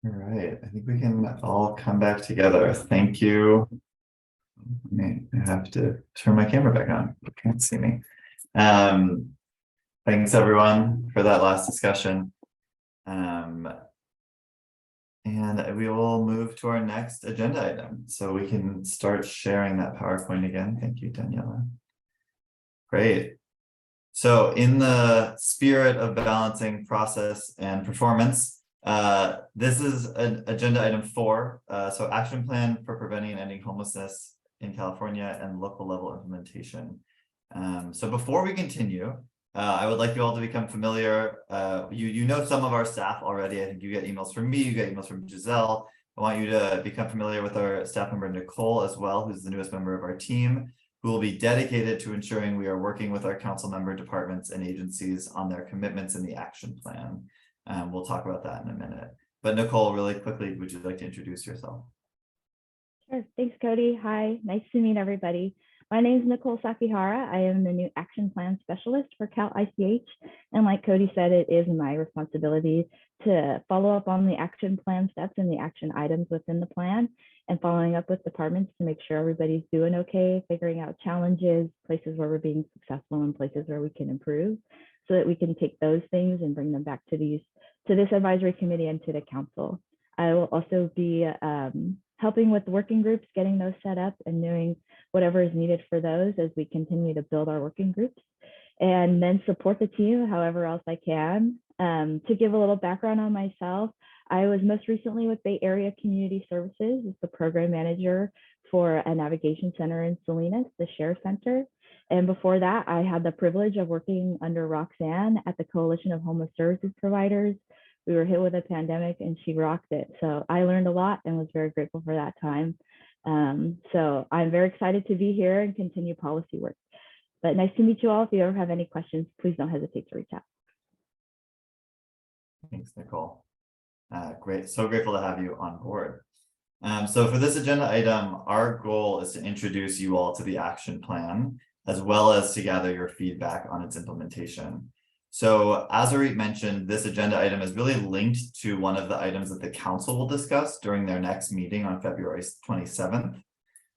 All right, I think we can all come back together. Thank you. I have to turn my camera back on. You can't see me. Thanks everyone for that last discussion. And we will move to our next agenda item. So we can start sharing that PowerPoint again. Thank you, Daniela. Great. So in the spirit of balancing process and performance, this is an agenda item 4. So action plan for preventing and ending homelessness in California and local level implementation. So before we continue, I would like you all to become familiar. You know some of our staff already. I think you get emails from me, you get emails from Giselle. I want you to become familiar with our staff member, Nicole, as well, who's the newest member of our team, who will be dedicated to ensuring we are working with our council member departments and agencies on their commitments in the action plan. We'll talk about that in a minute. But Nicole, really quickly, would you like to introduce yourself? Sure. Thanks, Cody. Hi, nice to meet everybody. My name is Nicole Sakihara. I am the new action plan specialist for Cal ICH. And like Cody said, it is my responsibility to follow up on the action plan steps and the action items within the plan and following up with departments to make sure everybody's doing okay, figuring out challenges, places where we're being successful and places where we can improve so that we can take those things and bring them back to this advisory committee and to the council. I will also be helping with working groups, getting those set up and doing whatever is needed for those as we continue to build our working groups, and then support the team however else I can. To give a little background on myself, I was most recently with Bay Area Community Services as the program manager for a navigation center in Salinas, the Share Center. And before that, I had the privilege of working under Roxanne at the Coalition of Homeless Services Providers. We were hit with a pandemic and she rocked it. So I learned a lot and was very grateful for that time. So I'm very excited to be here and continue policy work. But nice to meet you all. If you ever have any questions, please don't hesitate to reach out. Thanks, Nicole. Great, so grateful to have you on board. So for this agenda item, our goal is to introduce you all to the action plan, as well as to gather your feedback on its implementation. So as Arit mentioned, this agenda item is really linked to one of the items that the council will discuss during their next meeting on February 27th.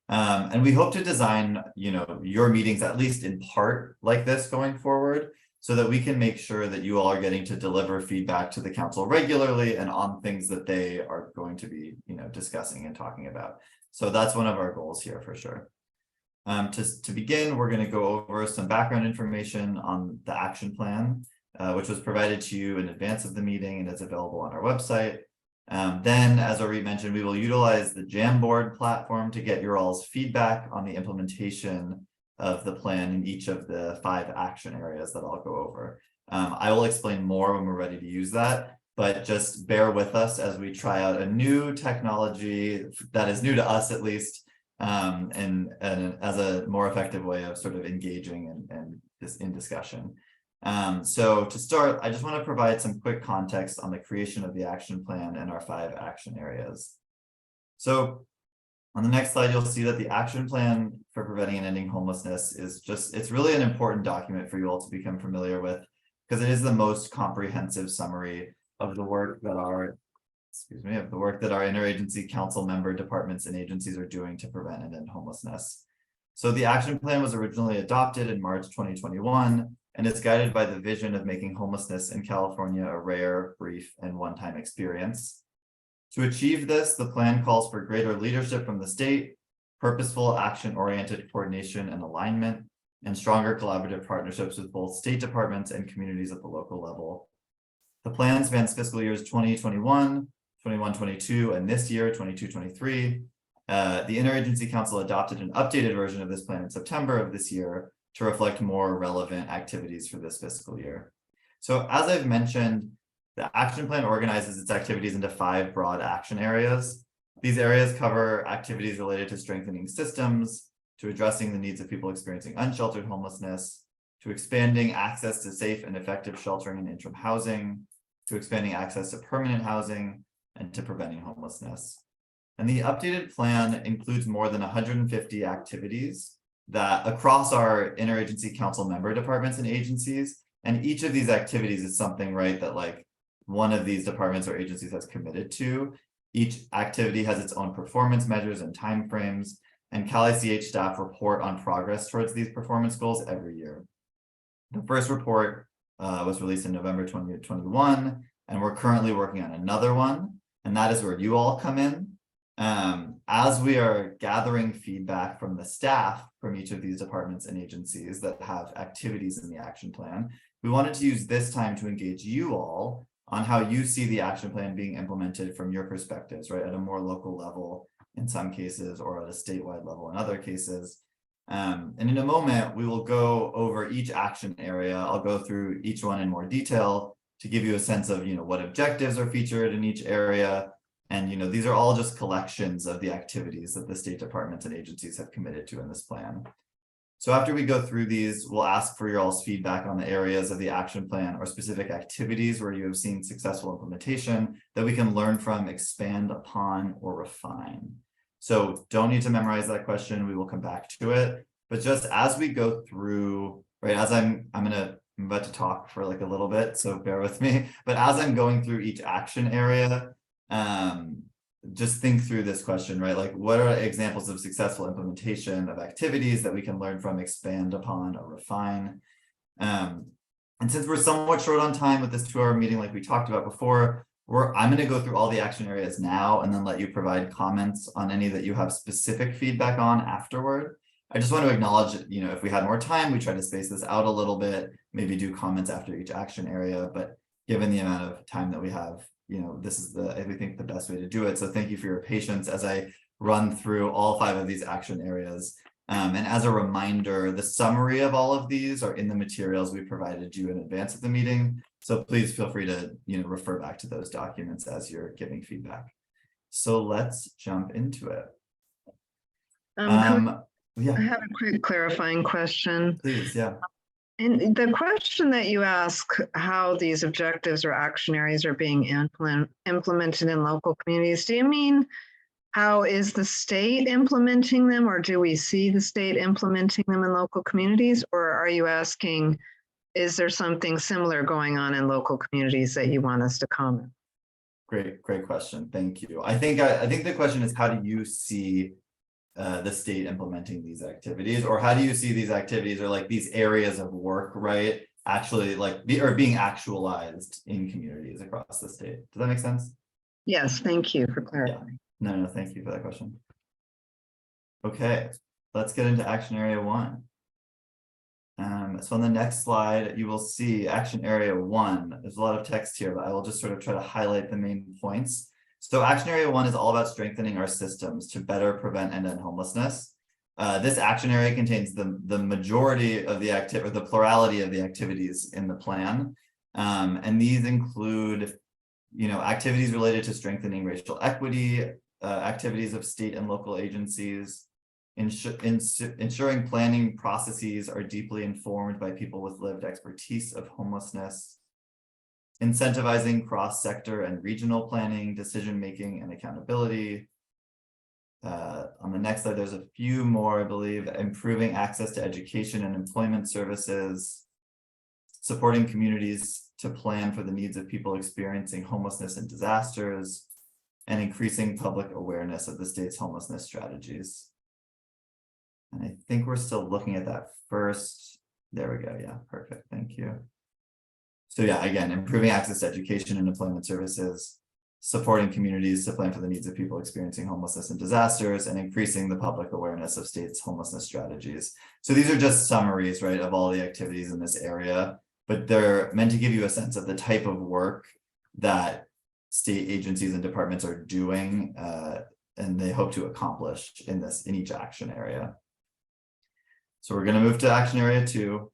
And we hope to design, your meetings at least in part like this going forward, so that we can make sure that you all are getting to deliver feedback to the council regularly and on things that they are going to be, discussing and talking about. So that's one of our goals here for sure. To begin, we're going to go over some background information on the action plan, which was provided to you in advance of the meeting and is available on our website. Then, as Arit mentioned, we will utilize the Jamboard platform to get your all's feedback on the implementation of the plan in each of the 5 action areas that I'll go over. I will explain more when we're ready to use that, but just bear with us as we try out a new technology that is new to us at least, and as a more effective way of sort of engaging and in discussion. So to start, I just want to provide some quick context on the creation of the action plan and our 5 action areas. So On the next slide, you'll see that the action plan for preventing and ending homelessness is it's really an important document for you all to become familiar with, because it is the most comprehensive summary of the work that our interagency council member departments and agencies are doing to prevent and end homelessness. So the action plan was originally adopted in March 2021, and it's guided by the vision of making homelessness in California a rare, brief, and one-time experience. To achieve this, the plan calls for greater leadership from the state, purposeful action-oriented coordination and alignment, and stronger collaborative partnerships with both state departments and communities at the local level. The plan spans fiscal years 2021, 21-22, and this year, 22-23. The Interagency Council adopted an updated version of this plan in September of this year to reflect more relevant activities for this fiscal year. So as I've mentioned, the action plan organizes its activities into 5 broad action areas. These areas cover activities related to strengthening systems, to addressing the needs of people experiencing unsheltered homelessness, to expanding access to safe and effective sheltering and interim housing, to expanding access to permanent housing, and to preventing homelessness. And the updated plan includes more than 150 activities that across our interagency council member departments and agencies. And each of these activities is something, right, that like one of these departments or agencies has committed to. Each activity has its own performance measures and timeframes, and CalICH staff report on progress towards these performance goals every year. The first report was released in November 2021, and we're currently working on another one, and that is where you all come in. As we are gathering feedback from the staff from each of these departments and agencies that have activities in the action plan, we wanted to use this time to engage you all on how you see the action plan being implemented from your perspectives, right, at a more local level in some cases, or at a statewide level in other cases. And in a moment, we will go over each action area. I'll go through each one in more detail to give you a sense of, what objectives are featured in each area. And, these are all just collections of the activities that the state departments and agencies have committed to in this plan. So after we go through these, we'll ask for your all's feedback on the areas of the action plan or specific activities where you have seen successful implementation that we can learn from, expand upon, or refine. So don't need to memorize that question. We will come back to it. But just as we go through, right, as I'm about to talk for like a little bit, so bear with me. But as I'm going through each action area, just think through this question, right? Like, what are examples of successful implementation of activities that we can learn from, expand upon, or refine? And since we're somewhat short on time with this 2-hour meeting, like we talked about before, I'm going to go through all the action areas now and then let you provide comments on any that you have specific feedback on afterward. I just want to acknowledge, if we had more time, we try to space this out a little bit, maybe do comments after each action area, but given the amount of time that we have, this is we think the best way to do it. So thank you for your patience as I run through all 5 of these action areas. And as a reminder, the summary of all of these are in the materials we provided you in advance of the meeting. So please feel free to, refer back to those documents as you're giving feedback. So let's jump into it. I have a quick clarifying question. Please, yeah. And the question that you ask, how these objectives or action areas are being implemented in local communities, do you mean how is the state implementing them, or do we see the state implementing them in local communities? Or are you asking, is there something similar going on in local communities that you want us to comment? Great question. Thank you. I think the question is, how do you see the state implementing these activities, or how do you see these activities or like these areas of work, right, actually being actualized in communities across the state? Does that make sense? Yes, thank you for clarifying. Yeah. No, thank you for that question. Okay, let's get into action area 1. So on the next slide, you will see action area 1. There's a lot of text here, but I will just sort of try to highlight the main points. So action area 1 is all about strengthening our systems to better prevent and end homelessness. This action area contains the majority of the plurality of the activities in the plan. And these include, activities related to strengthening racial equity, activities of state and local agencies, ensuring planning processes are deeply informed by people with lived expertise of homelessness, incentivizing cross-sector and regional planning, decision-making, and accountability, On the next slide, there's a few more, I believe. Improving access to education and employment services, supporting communities to plan for the needs of people experiencing homelessness and disasters, and increasing public awareness of the state's homelessness strategies. And I think we're still looking at that first. There we go. Yeah, perfect. Thank you. So yeah, again, improving access to education and employment services, supporting communities to plan for the needs of people experiencing homelessness and disasters, and increasing the public awareness of state's homelessness strategies. So these are just summaries, right, of all the activities in this area, but they're meant to give you a sense of the type of work that state agencies and departments are doing, and they hope to accomplish in each action area. So we're going to move to action area 2.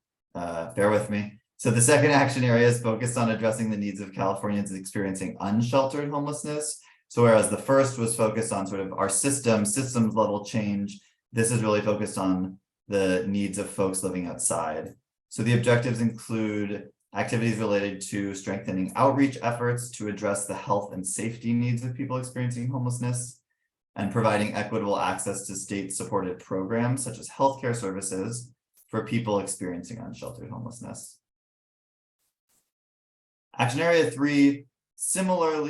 Bear with me. So the second action area is focused on addressing the needs of Californians experiencing unsheltered homelessness. So whereas the first was focused on sort of our systems level change, this is really focused on the needs of folks living outside. So the objectives include activities related to strengthening outreach efforts to address the health and safety needs of people experiencing homelessness, and providing equitable access to state-supported programs such as healthcare services for people experiencing unsheltered homelessness. Action area 3, similar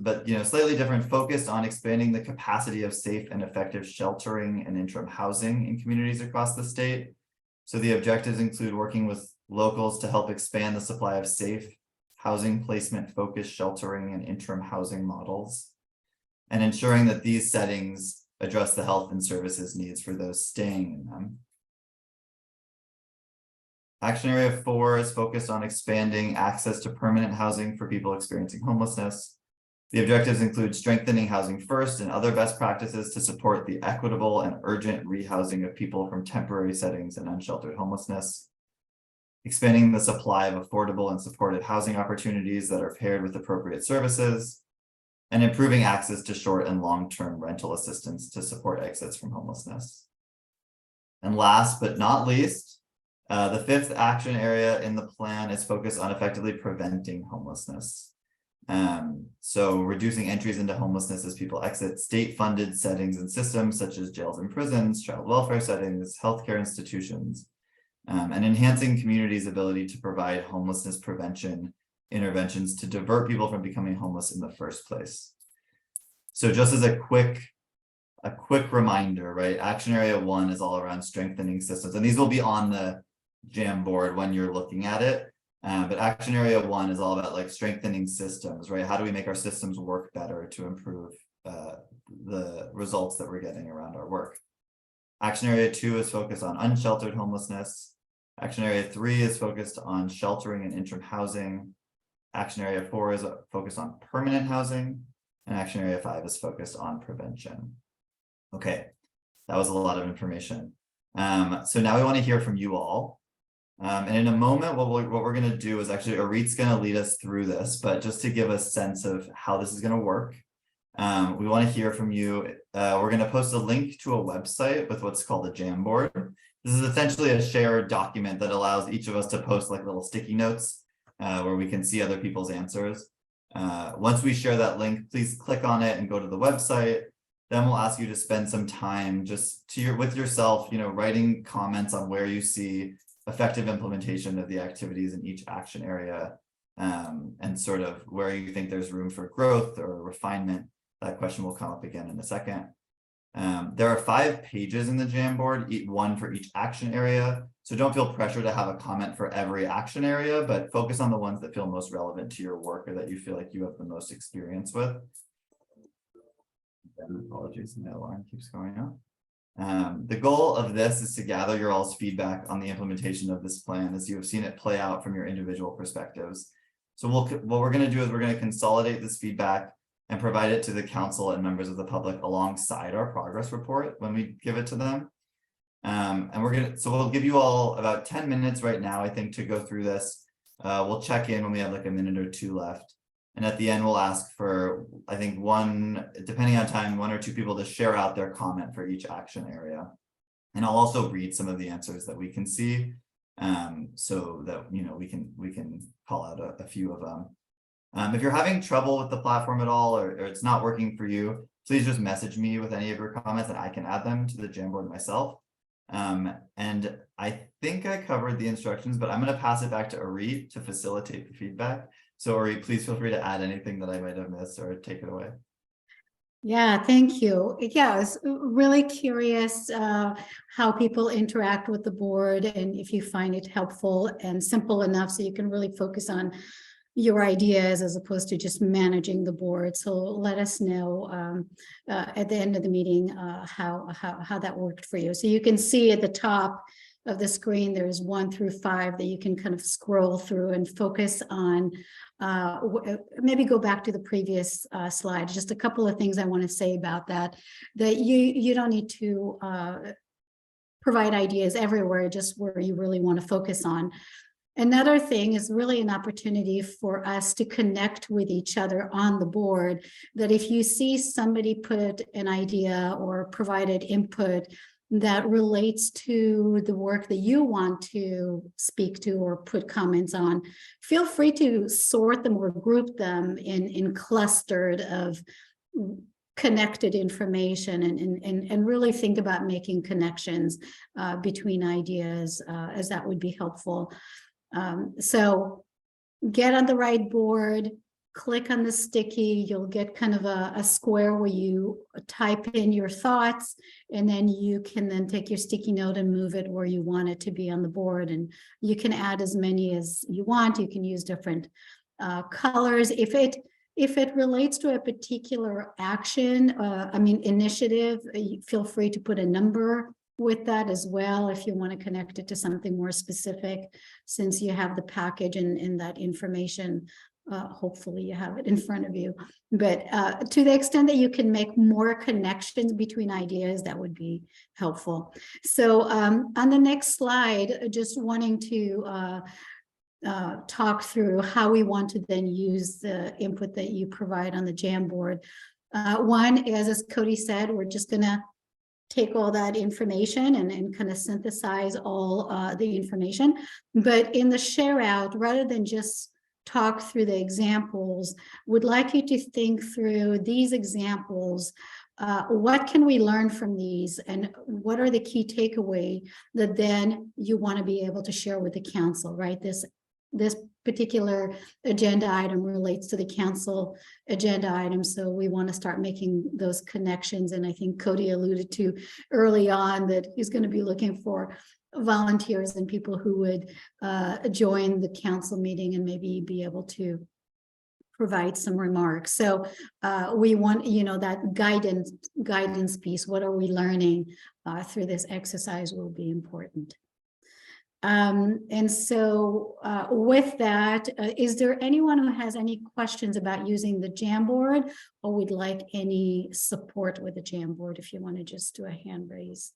but slightly different, focused on expanding the capacity of safe and effective sheltering and interim housing in communities across the state. So the objectives include working with locals to help expand the supply of safe housing placement focused sheltering and interim housing models, and ensuring that these settings address the health and services needs for those staying in them. Action area 4 is focused on expanding access to permanent housing for people experiencing homelessness. The objectives include strengthening housing first and other best practices to support the equitable and urgent rehousing of people from temporary settings and unsheltered homelessness, expanding the supply of affordable and supported housing opportunities that are paired with appropriate services, and improving access to short and long-term rental assistance to support exits from homelessness. And last but not least, the 5th action area in the plan is focused on effectively preventing homelessness. So reducing entries into homelessness as people exit state-funded settings and systems such as jails and prisons, child welfare settings, healthcare institutions, and enhancing communities' ability to provide homelessness prevention interventions to divert people from becoming homeless in the first place. So just as a quick reminder, right? Action area 1 is all around strengthening systems, and these will be on the Jamboard when you're looking at it. But action area 1 is all about like strengthening systems, right? How do we make our systems work better to improve the results that we're getting around our work? Action area 2 is focused on unsheltered homelessness. Action area 3 is focused on sheltering and interim housing. Action area 4 is focused on permanent housing, and action area 5 is focused on prevention. Okay, that was a lot of information. So now we want to hear from you all. And in a moment, what we're going to do is actually Arit's going to lead us through this, but just to give a sense of how this is going to work, we want to hear from you. We're going to post a link to a website with what's called a Jamboard. This is essentially a shared document that allows each of us to post like little sticky notes where we can see other people's answers. Once we share that link, please click on it and go to the website. Then we'll ask you to spend some time just with yourself, writing comments on where you see effective implementation of the activities in each action area, and sort of where you think there's room for growth or refinement. That question will come up again in a second. There are 5 pages in the Jamboard, one for each action area. So don't feel pressure to have a comment for every action area, but focus on the ones that feel most relevant to your work or that you feel like you have the most experience with. Apologies, my alarm keeps going off. The goal of this is to gather your all's feedback on the implementation of this plan as you have seen it play out from your individual perspectives. So what we're going to do is we're going to consolidate this feedback and provide it to the council and members of the public alongside our progress report when we give it to them. And we'll give you all about 10 minutes right now, I think, to go through this. We'll check in when we have like a minute or 2 left. And at the end, we'll ask for, I think, depending on time, 1 or 2 people to share out their comment for each action area. And I'll also read some of the answers that we can see, so that, we can call out a few of them. If you're having trouble with the platform at all, or it's not working for you, please just message me with any of your comments and I can add them to the Jamboard myself. And I think I covered the instructions, but I'm going to pass it back to Ari to facilitate the feedback. So Ari, please feel free to add anything that I might have missed or take it away. Yeah, thank you. Yeah, I was really curious how people interact with the board and if you find it helpful and simple enough so you can really focus on your ideas as opposed to just managing the board. So let us know at the end of the meeting how that worked for you. So you can see at the top of the screen, there's 1 through 5 that you can kind of scroll through and focus on. Maybe go back to the previous slide. Just a couple of things I want to say about that you don't need to provide ideas everywhere, just where you really want to focus on. Another thing is really an opportunity for us to connect with each other on the board, that if you see somebody put an idea or provided input that relates to the work that you want to speak to or put comments on, feel free to sort them or group them in clustered of connected information and really think about making connections between ideas, as that would be helpful. So get on the right board, click on the sticky, you'll get kind of a square where you type in your thoughts, and then you can then take your sticky note and move it where you want it to be on the board. And you can add as many as you want. You can use different colors. If it relates to a particular action, initiative, feel free to put a number with that as well if you want to connect it to something more specific, since you have the package and that information. Hopefully you have it in front of you, but to the extent that you can make more connections between ideas, that would be helpful. So on the next slide, just wanting to talk through how we want to then use the input that you provide on the Jamboard. One is, as Cody said, we're just gonna take all that information and kind of synthesize all the information, but in the share out, rather than just talk through the examples, would like you to think through these examples. What can we learn from these, and what are the key takeaway that then you want to be able to share with the council, right? This particular agenda item relates to the council agenda item, so we want to start making those connections. And I think Cody alluded to early on that he's going to be looking for volunteers and people who would join the council meeting and maybe be able to provide some remarks. So we want, that guidance piece. What are we learning through this exercise will be important. And so with that, is there anyone who has any questions about using the Jamboard, or would like any support with the Jamboard? If you want to just do a hand raise.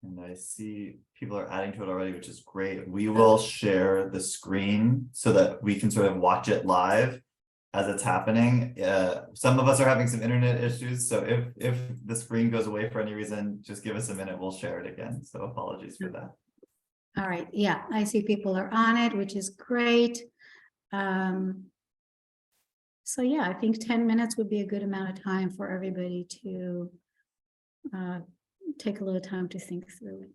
And I see people are adding to it already, which is great. We will share the screen so that we can sort of watch it live as it's happening. Some of us are having some internet issues, so if the screen goes away for any reason, just give us a minute, we'll share it again. So apologies for that. All right, yeah, I see people are on it, which is great. So yeah, I think 10 minutes would be a good amount of time for everybody to take a little time to think through it.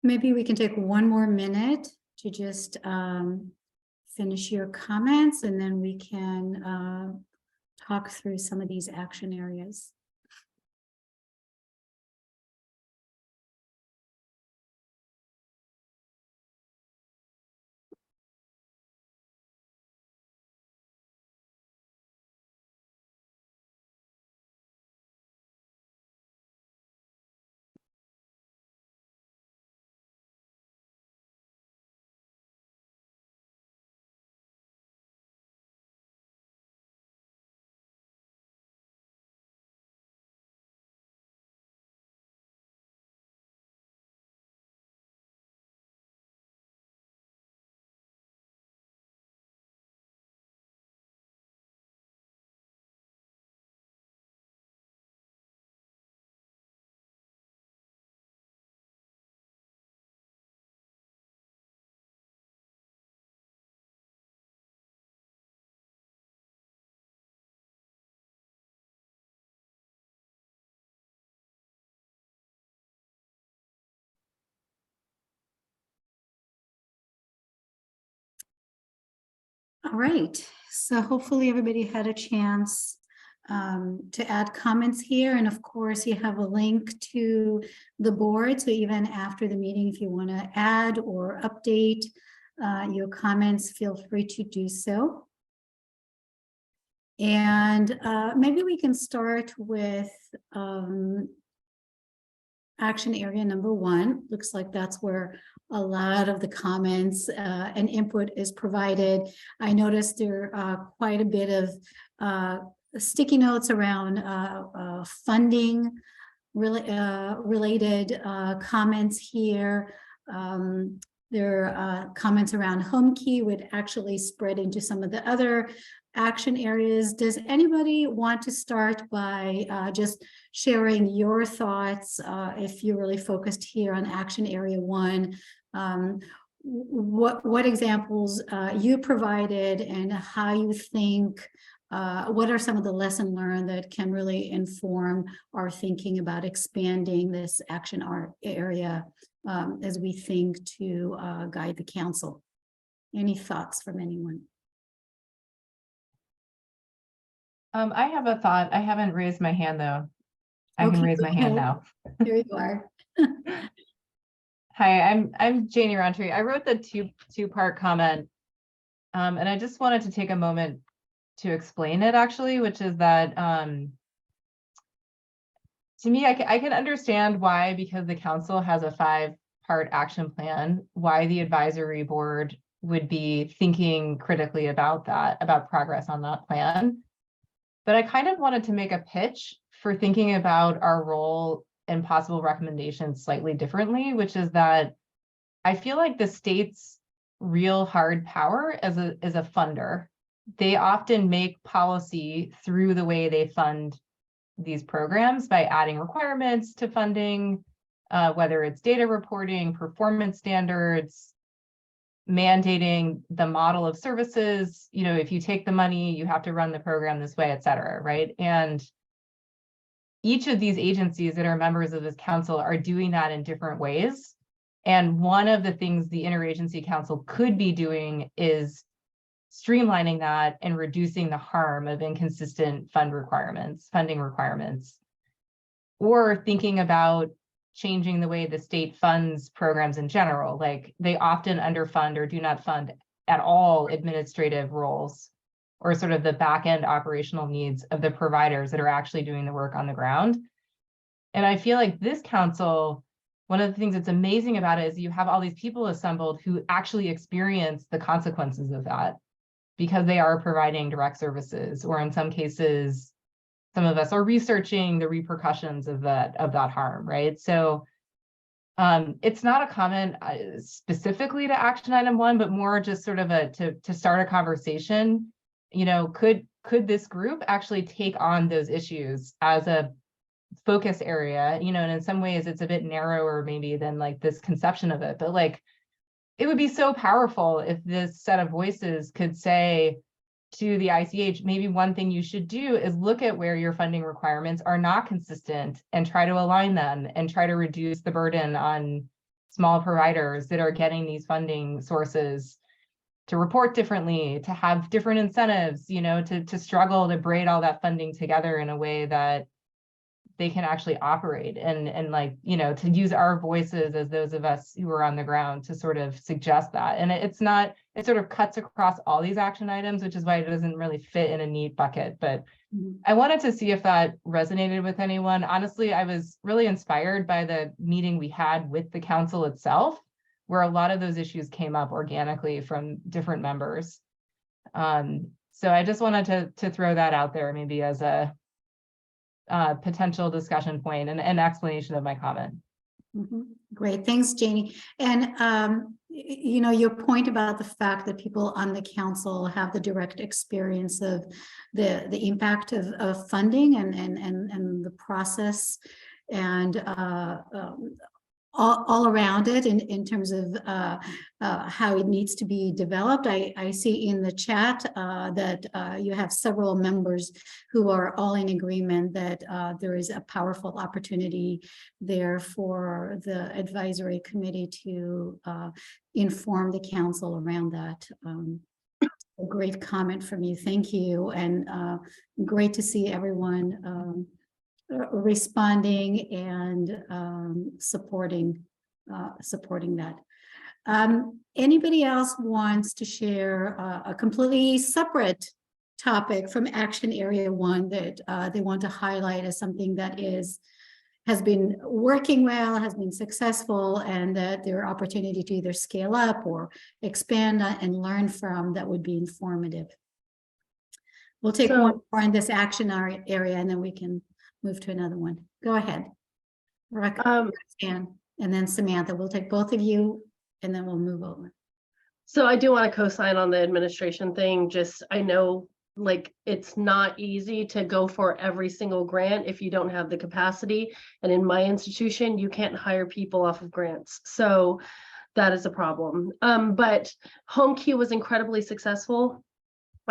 Maybe we can take one more minute to just finish your comments, and then we can talk through some of these action areas. All right, so hopefully everybody had a chance to add comments here. And of course, you have a link to the board. So even after the meeting, if you want to add or update your comments, feel free to do so. And maybe we can start with action area number 1. Looks like that's where a lot of the comments and input is provided. I noticed there are quite a bit of sticky notes around funding related comments here. There are comments around home key would actually spread into some of the other action areas. Does anybody want to start by just sharing your thoughts if you're really focused here on action area 1? What examples you provided and how you think, what are some of the lessons learned that can really inform our thinking about expanding this action area as we think to guide the council? Any thoughts from anyone? I have a thought. I haven't raised my hand though. I can Okay, raise my hand go now. Here you are. Hi, I'm Janie Roundtree. I wrote the two-part comment, and I just wanted to take a moment to explain it actually, which is that to me, I can understand why, because the council has a 5-part action plan, why the advisory board would be thinking critically about that, about progress on that plan. But I kind of wanted to make a pitch for thinking about our role and possible recommendations slightly differently, which is that I feel like the state's real hard power is a funder. They often make policy through the way they fund these programs by adding requirements to funding, whether it's data reporting, performance standards, mandating the model of services. You know, if you take the money, you have to run the program this way, et cetera, right? And each of these agencies that are members of this council are doing that in different ways. And one of the things the Interagency Council could be doing is streamlining that and reducing the harm of inconsistent funding requirements, or thinking about changing the way the state funds programs in general. Like they often underfund or do not fund at all administrative roles or sort of the back end operational needs of the providers that are actually doing the work on the ground. And I feel like this council, one of the things that's amazing about it is you have all these people assembled who actually experience the consequences of that because they are providing direct services, or in some cases, some of us are researching the repercussions of that harm, right? So it's not a comment specifically to action item 1, but more just sort of to start a conversation. You know, could this group actually take on those issues as a focus area? You know, and in some ways it's a bit narrower maybe than like this conception of it, but like it would be so powerful if this set of voices could say to the ICH, maybe one thing you should do is look at where your funding requirements are not consistent and try to align them and try to reduce the burden on small providers that are getting these funding sources to report differently, to have different incentives, you know, to struggle to braid all that funding together in a way that they can actually operate and like, you know, to use our voices as those of us who are on the ground to sort of suggest that. And it's not, it sort of cuts across all these action items, which is why it doesn't really fit in a neat bucket. But I wanted to see if that resonated with anyone. Honestly, I was really inspired by the meeting we had with the council itself, where a lot of those issues came up organically from different members. So I just wanted to throw that out there maybe as a potential discussion point and an explanation of my comment. Great, thanks, Janie. And you know, your point about the fact that people on the council have the direct experience of the impact of funding and the process and all around it in terms of how it needs to be developed. I see in the chat that you have several members who are all in agreement that there is a powerful opportunity there for the advisory committee to inform the council around that. A great comment from you. Thank you. And great to see everyone responding and supporting that. Anybody else wants to share a completely separate topic from action area 1 that they want to highlight as something that has been working well, has been successful, and that there are opportunity to either scale up or expand and learn from that would be informative? We'll take one more in this action area and then we can move to another one. Go ahead. Roxanne, and then Samantha. We'll take both of you and then we'll move over. So I do want to co-sign on the administration thing. Just, I know like it's not easy to go for every single grant if you don't have the capacity. And in my institution, you can't hire people off of grants. So that is a problem. But HomeKey was incredibly successful.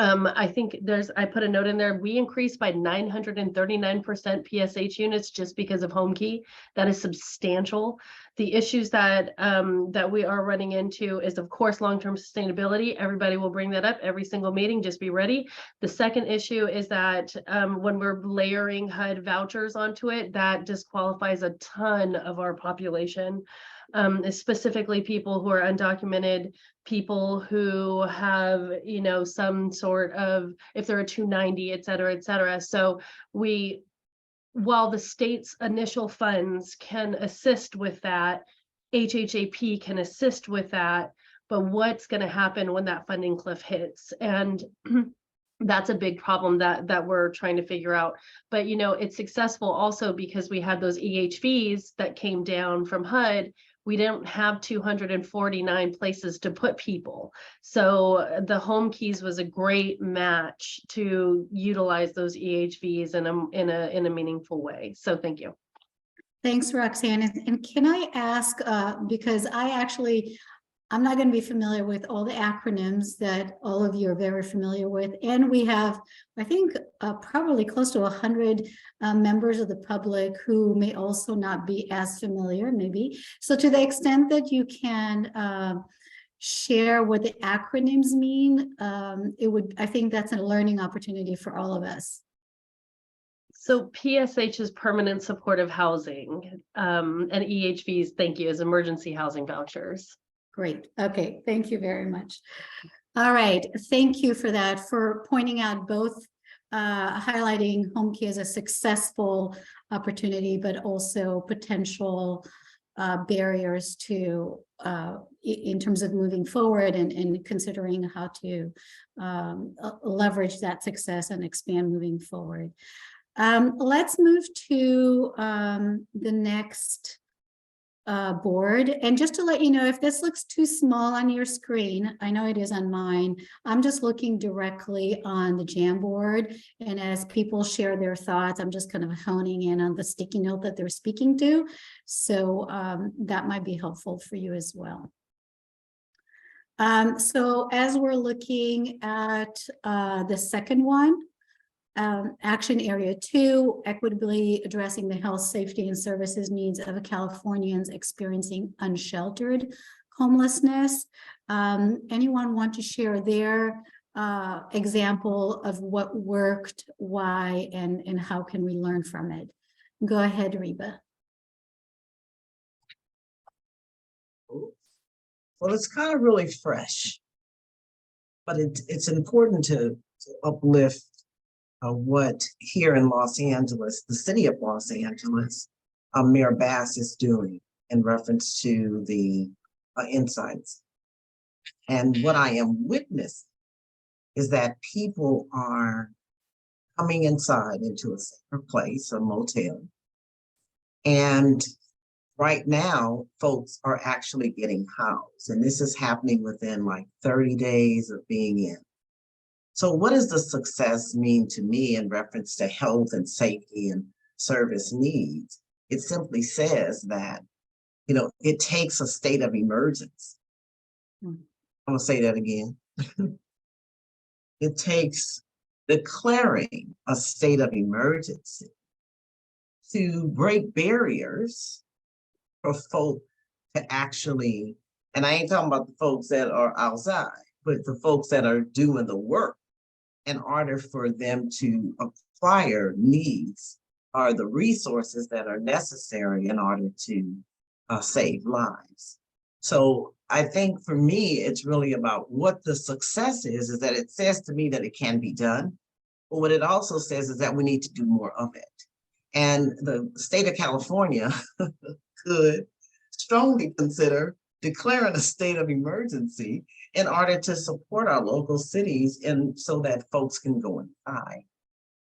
I think I put a note in there, we increased by 939% PSH units just because of HomeKey. That is substantial. The issues that we are running into is, of course, long-term sustainability. Everybody will bring that up every single meeting, just be ready. The second issue is that when we're layering HUD vouchers onto it, that disqualifies a ton of our population. Specifically people who are undocumented, people who have, you know, some sort of, if they're a 290, et cetera, et cetera. So while the state's initial funds can assist with that, HHAP can assist with that, but what's going to happen when that funding cliff hits? And that's a big problem that we're trying to figure out. But, you know, it's successful also because we had those EHVs that came down from HUD. We didn't have 249 places to put people. So the HomeKeys was a great match to utilize those EHVs in a meaningful way. So thank you. Thanks, Roxanne. And can I ask, because I'm not going to be familiar with all the acronyms that all of you are very familiar with. And we have, I think, probably close to 100 members of the public who may also not be as familiar, maybe. So to the extent that you can share what the acronyms mean, I think that's a learning opportunity for all of us. So PSH is permanent supportive housing, and EHVs, thank you, is emergency housing vouchers. Great. Okay. Thank you very much. All right. Thank you for that, for pointing out both highlighting HomeKey as a successful opportunity, but also potential barriers to in terms of moving forward and considering how to leverage that success and expand moving forward. Let's move to the next board. And just to let you know, if this looks too small on your screen, I know it is on mine, I'm just looking directly on the Jamboard. And as people share their thoughts, I'm just kind of honing in on the sticky note that they're speaking to. So that might be helpful for you as well. So as we're looking at the second one, Action Area 2, equitably addressing the health, safety, and services needs of Californians experiencing unsheltered homelessness. Anyone want to share their example of what worked, why, and how can we learn from it? Go ahead, Reba. Well, it's kind of really fresh, but it's important to uplift what here in Los Angeles, the city of Los Angeles, Mayor Bass is doing in reference to the insights. And what I am witnessing is that people are coming inside into a safer place, a motel. And right now, folks are actually getting housed. And this is happening within like 30 days of being in. So what does the success mean to me in reference to health and safety and service needs? It simply says that, you know, it takes a state of emergency. I'm gonna say that again. It takes declaring a state of emergency to break barriers for folk to actually, and I ain't talking about the folks that are outside, but the folks that are doing the work in order for them to acquire needs or the resources that are necessary in order to save lives. So I think for me, it's really about what the success is that it says to me that it can be done. But what it also says is that we need to do more of it. And the state of California could strongly consider declaring a state of emergency in order to support our local cities and so that folks can go inside.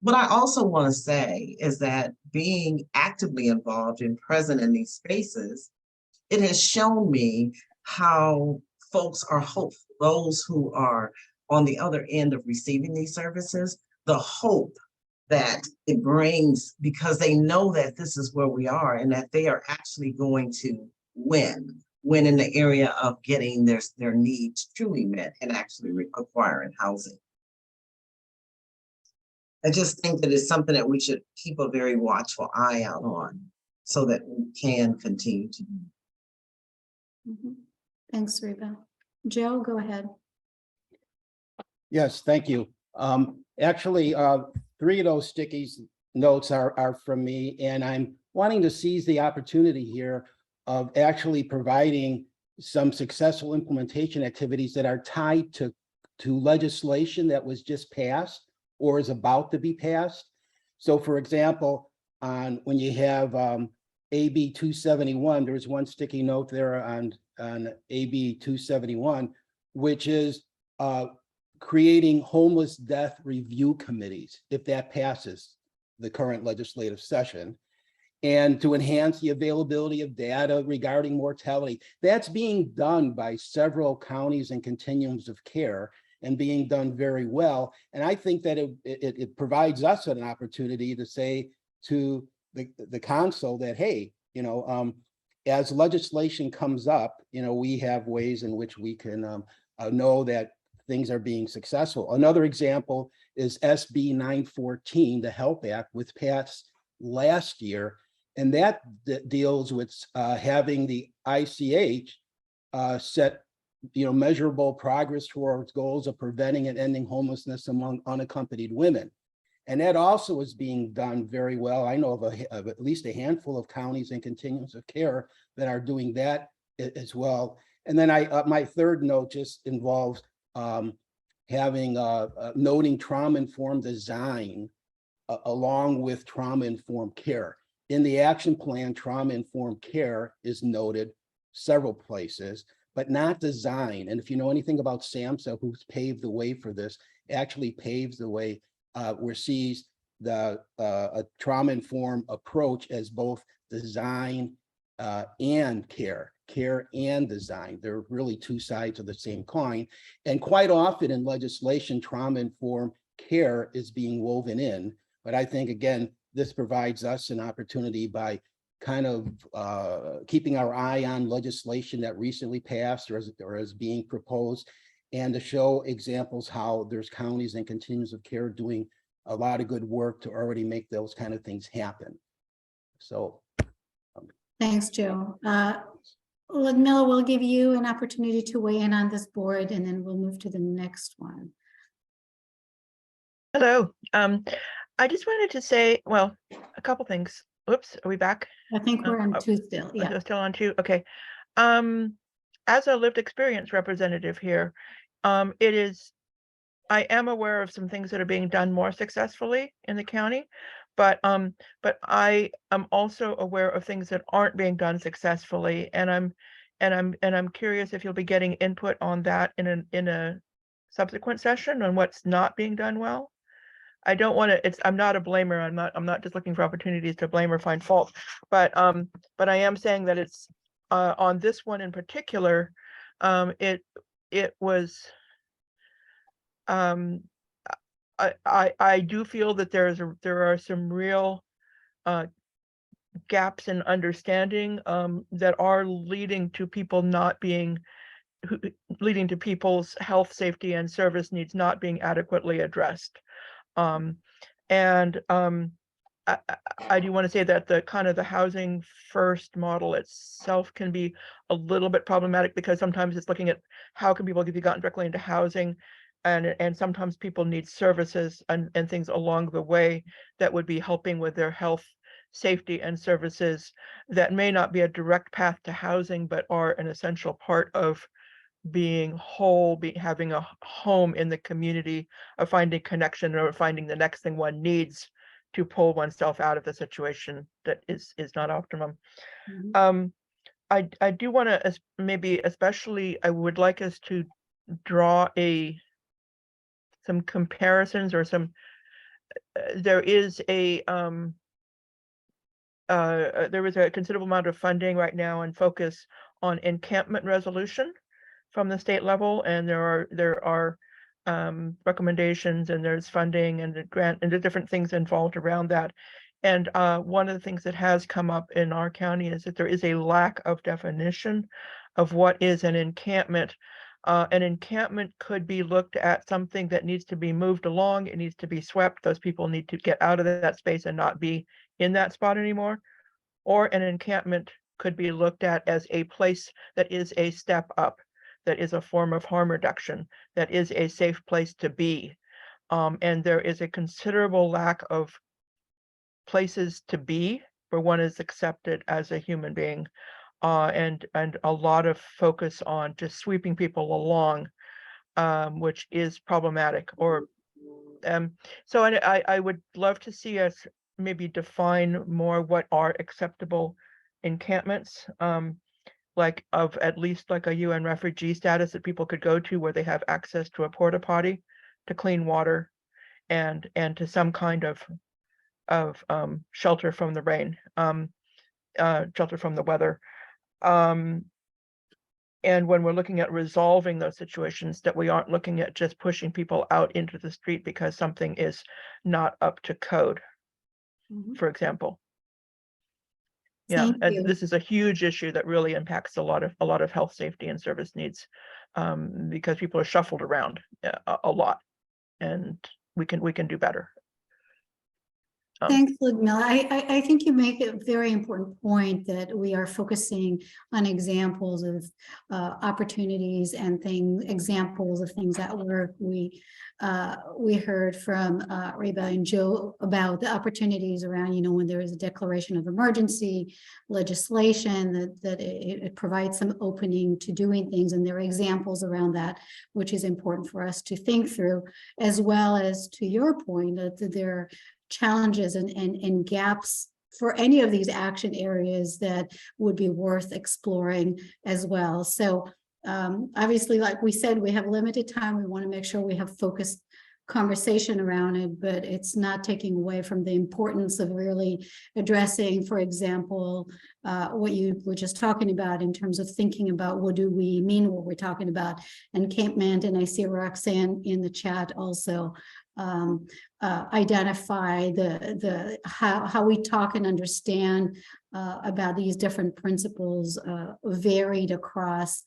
What I also want to say is that being actively involved and present in these spaces, it has shown me how folks are hopeful, those who are on the other end of receiving these services, the hope that it brings because they know that this is where we are and that they are actually going to win in the area of getting their needs truly met and actually acquiring housing. I just think that it's something that we should keep a very watchful eye out on so that we can continue to do. Thanks, Reba. Joe, go ahead. Yes, thank you. Actually, 3 of those sticky notes are from me, and I'm wanting to seize the opportunity here of actually providing some successful implementation activities that are tied to legislation that was just passed or is about to be passed. So for example, when you have AB 271, there's one sticky note there on AB 271, which is creating homeless death review committees, if that passes the current legislative session, and to enhance the availability of data regarding mortality. That's being done by several counties and continuums of care and being done very well. And I think that it provides us an opportunity to say to the council that, hey, you know, as legislation comes up, you know, we have ways in which we can know that things are being successful. Another example is SB 914, the HELP Act, which passed last year, and that deals with having the ICH set, you know, measurable progress towards goals of preventing and ending homelessness among unaccompanied women. And that also is being done very well. I know of at least a handful of counties and continuums of care that are doing that as well. And then my third note just involves having noting trauma-informed design along with trauma-informed care. In the action plan, trauma-informed care is noted several places, but not design. And if you know anything about SAMHSA, who's paved the way for this, actually paves the way where sees the trauma-informed approach as both design and care and design. They're really two sides of the same coin. And quite often in legislation, trauma-informed care is being woven in. But I think, again, this provides us an opportunity by kind of keeping our eye on legislation that recently passed or is being proposed, and to show examples how there's counties and continuums of care doing a lot of good work to already make those kind of things happen. So. Thanks, Joe. Ludmilla, we'll give you an opportunity to weigh in on this board, and then we'll move to the next one. Hello. I just wanted to say, well, a couple things. Oops, are we back? I think we're on two still. We're Yeah. still on two. Okay. As a lived experience representative here, I am aware of some things that are being done more successfully in the county, but I am also aware of things that aren't being done successfully, and I'm curious if you'll be getting input on that in a subsequent session on what's not being done well. I don't want to, I'm not a blamer. I'm not just looking for opportunities to blame or find fault, but I am saying that it's on this one in particular, it was, I do feel that there are some real gaps in understanding that are leading to people not being, leading to people's health, safety, and service needs not being adequately addressed. I do want to say that the kind of the housing first model itself can be a little bit problematic, because sometimes it's looking at how can people be gotten directly into housing, and sometimes people need services and things along the way that would be helping with their health, safety, and services that may not be a direct path to housing, but are an essential part of being whole, having a home in the community, of finding connection, or finding the next thing one needs to pull oneself out of the situation that is not optimum. I do want to maybe especially, I would like us to draw some comparisons, or some, there is a considerable amount of funding right now and focus on encampment resolution from the state level, and there are recommendations, and there's funding and the grant and the different things involved around that. And one of the things that has come up in our county is that there is a lack of definition of what is an encampment. An encampment could be looked at something that needs to be moved along. It needs to be swept. Those people need to get out of that space and not be in that spot anymore. Or an encampment could be looked at as a place that is a step up, that is a form of harm reduction, that is a safe place to be. And there is a considerable lack of places to be where one is accepted as a human being, and a lot of focus on just sweeping people along, which is problematic. So I would love to see us maybe define more what are acceptable encampments, like of at least like a UN refugee status that people could go to, where they have access to a porta potty, to clean water, and to some kind of shelter from the rain, shelter from the weather. And when we're looking at resolving those situations, that we aren't looking at just pushing people out into the street because something is not up to code, for example. Yeah, and this is a huge issue that really impacts a lot of health, safety, and service needs, because people are shuffled around a lot, and we can do better. Thanks, Ludmilla. I think you make a very important point that we are focusing on examples of opportunities and examples of things that work. We heard from Reba and Joe about the opportunities around, when there is a declaration of emergency legislation, that it provides some opening to doing things. And there are examples around that, which is important for us to think through, as well as, to your point, that there are challenges and gaps for any of these action areas that would be worth exploring as well. So obviously, like we said, we have limited time. We want to make sure we have focused conversation around it, but it's not taking away from the importance of really addressing, for example, what you were just talking about in terms of thinking about what do we mean when we're talking about encampment. And I see Roxanne in the chat also identify how we talk and understand about these different principles varied across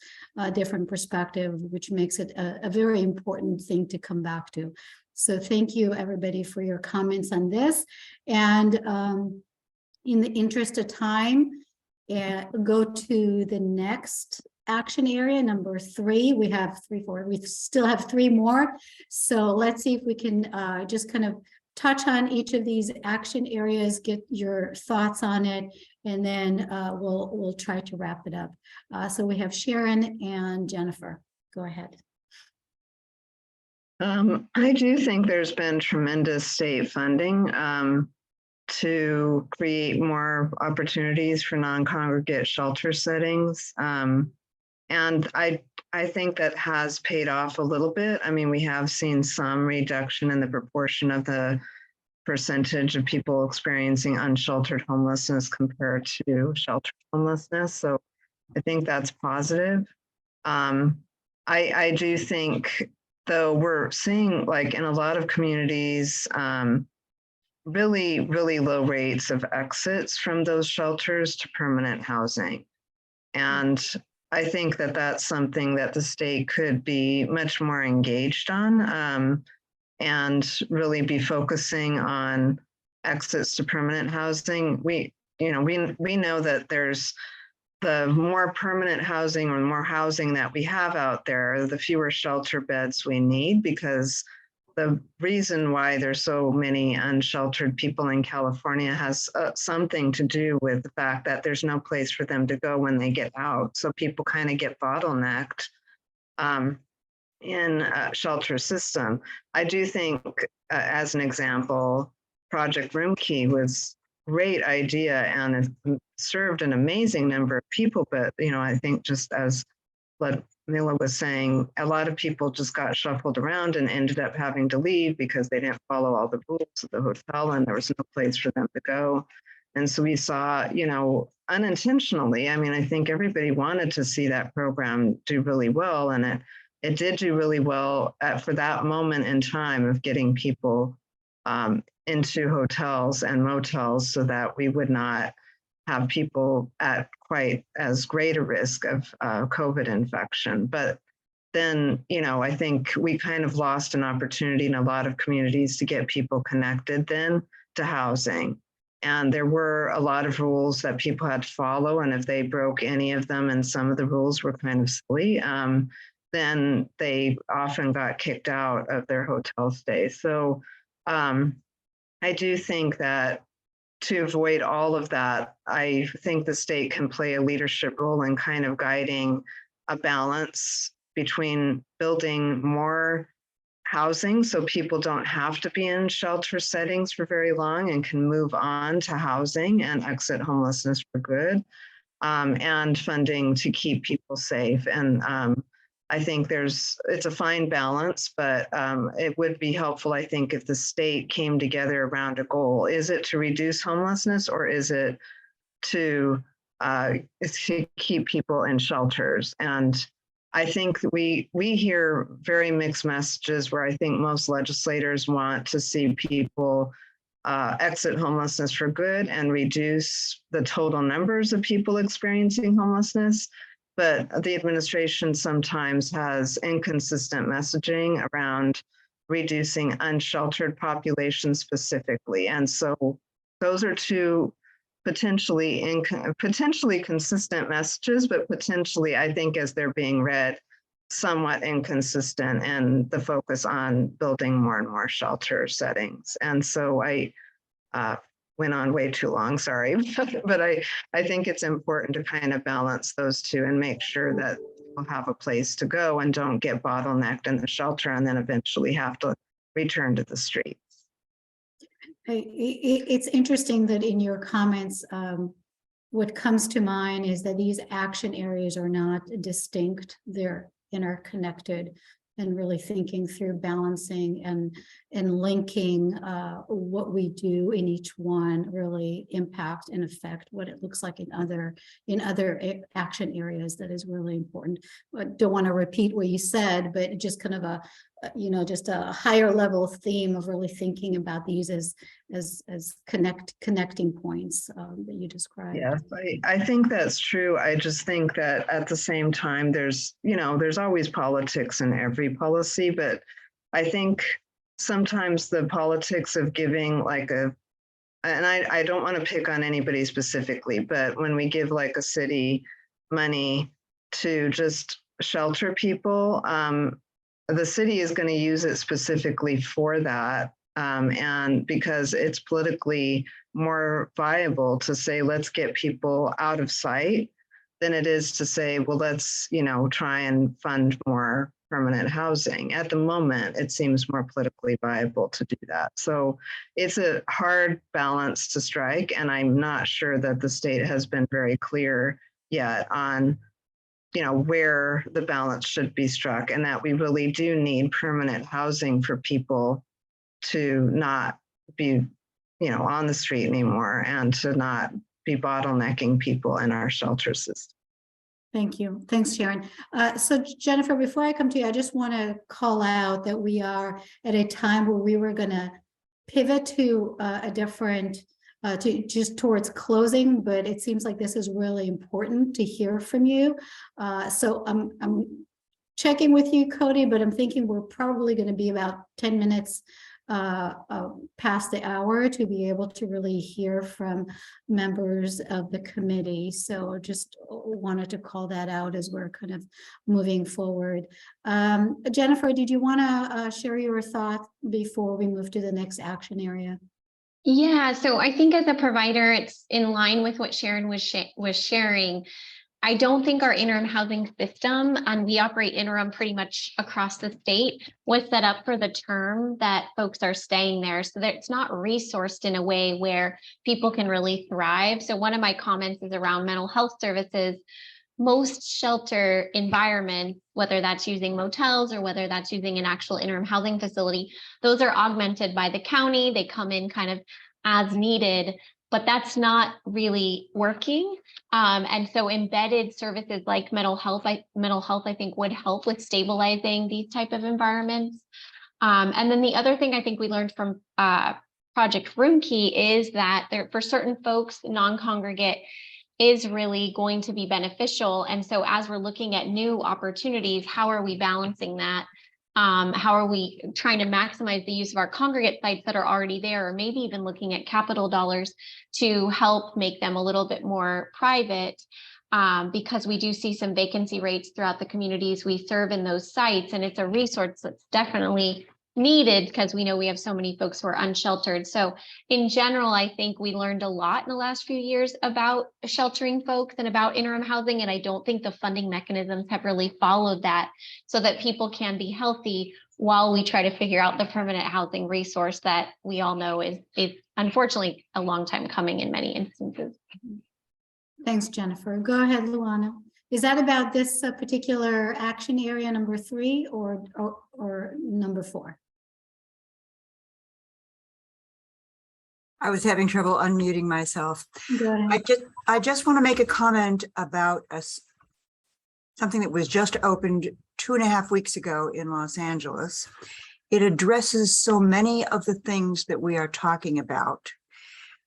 different perspective, which makes it a very important thing to come back to. So thank you, everybody, for your comments on this. And in the interest of time, go to the next action area, number 3. We have 3, 4. We still have 3 more. So let's see if we can just kind of touch on each of these action areas, get your thoughts on it, and then we'll try to wrap it up. So we have Sharon and Jennifer. Go ahead. I do think there's been tremendous state funding to create more opportunities for non-congregate shelter settings. And I think that has paid off a little bit. I mean, we have seen some reduction in the proportion of the percentage of people experiencing unsheltered homelessness compared to sheltered homelessness. So I think that's positive. I do think, though, we're seeing, like, in a lot of communities, really, really low rates of exits from those shelters to permanent housing. And I think that that's something that the state could be much more engaged on, and really be focusing on exits to permanent housing. We know that there's the more permanent housing or more housing that we have out there, the fewer shelter beds we need, because the reason why there's so many unsheltered people in California has something to do with the fact that there's no place for them to go when they get out. So people kind of get bottlenecked in a shelter system. I do think, as an example, Project Roomkey was a great idea and it served an amazing number of people. But, I think, just as Mila was saying, a lot of people just got shuffled around and ended up having to leave because they didn't follow all the rules of the hotel and there was no place for them to go. And so we saw, unintentionally, I mean, I think everybody wanted to see that program do really well, and it did do really well for that moment in time of getting people into hotels and motels so that we would not have people at quite as great a risk of COVID infection. But then, I think we kind of lost an opportunity in a lot of communities to get people connected then to housing. And there were a lot of rules that people had to follow. And if they broke any of them, and some of the rules were kind of silly, then they often got kicked out of their hotel stay. So I do think that to avoid all of that, I think the state can play a leadership role in kind of guiding a balance between building more housing so people don't have to be in shelter settings for very long and can move on to housing and exit homelessness for good, and funding to keep people safe. And I think it's a fine balance, but it would be helpful, I think, if the state came together around a goal. Is it to reduce homelessness, or is it to keep people in shelters? And I think we hear very mixed messages where I think most legislators want to see people exit homelessness for good and reduce the total numbers of people experiencing homelessness. But the administration sometimes has inconsistent messaging around reducing unsheltered populations specifically. And so those are two potentially consistent messages, but potentially, I think, as they're being read, somewhat inconsistent in the focus on building more and more shelter settings. And so I went on way too long, sorry, but I think it's important to kind of balance those two and make sure that people have a place to go and don't get bottlenecked in the shelter and then eventually have to return to the streets. It's interesting that in your comments, what comes to mind is that these action areas are not distinct, they're interconnected, and really thinking through balancing and linking what we do in each one really impact and affect what it looks like in other action areas. That is really important. I don't want to repeat what you said, but just kind of a just a higher level theme of really thinking about these as connecting points that you described. Yes, I think that's true. I just think that at the same time, there's always politics in every policy, but I think sometimes the politics of giving and I don't want to pick on anybody specifically, but when we give like a city money to just shelter people, the city is going to use it specifically for that. And because it's politically more viable to say, let's get people out of sight than it is to say, well, let's, try and fund more permanent housing. At the moment, it seems more politically viable to do that. So it's a hard balance to strike. And I'm not sure that the state has been very clear yet on where the balance should be struck, and that we really do need permanent housing for people to not be, on the street anymore and to not be bottlenecking people in our shelter system. Thank you. Thanks, Sharon. So Jennifer, before I come to you, I just want to call out that we are at a time where we were going to pivot to a different just towards closing, but it seems like this is really important to hear from you. So I'm checking with you, Cody, but I'm thinking we're probably going to be about 10 minutes past the hour to be able to really hear from members of the committee. So just wanted to call that out as we're kind of moving forward. Jennifer, did you want to share your thoughts before we move to the next action area? Yeah, so I think as a provider, it's in line with what Sharon was sharing. I don't think our interim housing system, and we operate interim pretty much across the state, was set up for the term that folks are staying there. So that it's not resourced in a way where people can really thrive. So one of my comments is around mental health services. Most shelter environments, whether that's using motels or whether that's using an actual interim housing facility, those are augmented by the county. They come in kind of as needed, but that's not really working. And so embedded services like mental health, I think would help with stabilizing these type of environments. And then the other thing I think we learned from Project Room Key is that there, for certain folks, non-congregate is really going to be beneficial. And so as we're looking at new opportunities, how are we balancing that? How are we trying to maximize the use of our congregate sites that are already there, or maybe even looking at capital dollars to help make them a little bit more private, because we do see some vacancy rates throughout the communities we serve in those sites. And it's a resource that's definitely needed because we know we have so many folks who are unsheltered. So in general, I think we learned a lot in the last few years about sheltering folks and about interim housing. And I don't think the funding mechanisms have really followed that so that people can be healthy while we try to figure out the permanent housing resource that we all know is unfortunately a long time coming in many instances. Thanks, Jennifer. Go ahead, Luana. Is that about this particular action area number 3 or number 4? I was having trouble unmuting myself. Go ahead. I just want to make a comment about something that was just opened 2.5 weeks ago in Los Angeles. It addresses so many of the things that we are talking about,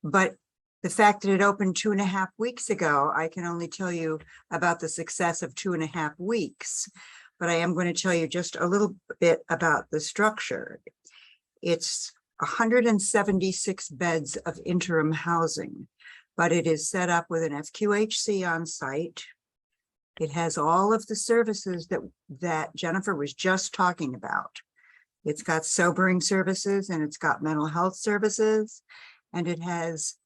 but the fact that it opened 2.5 weeks ago, I can only tell you about the success of 2.5 weeks, but I am going to tell you just a little bit about the structure. It's 176 beds of interim housing, but it is set up with an FQHC on site. It has all of the services that Jennifer was just talking about. It's got sobering services and it's got mental health services, and it has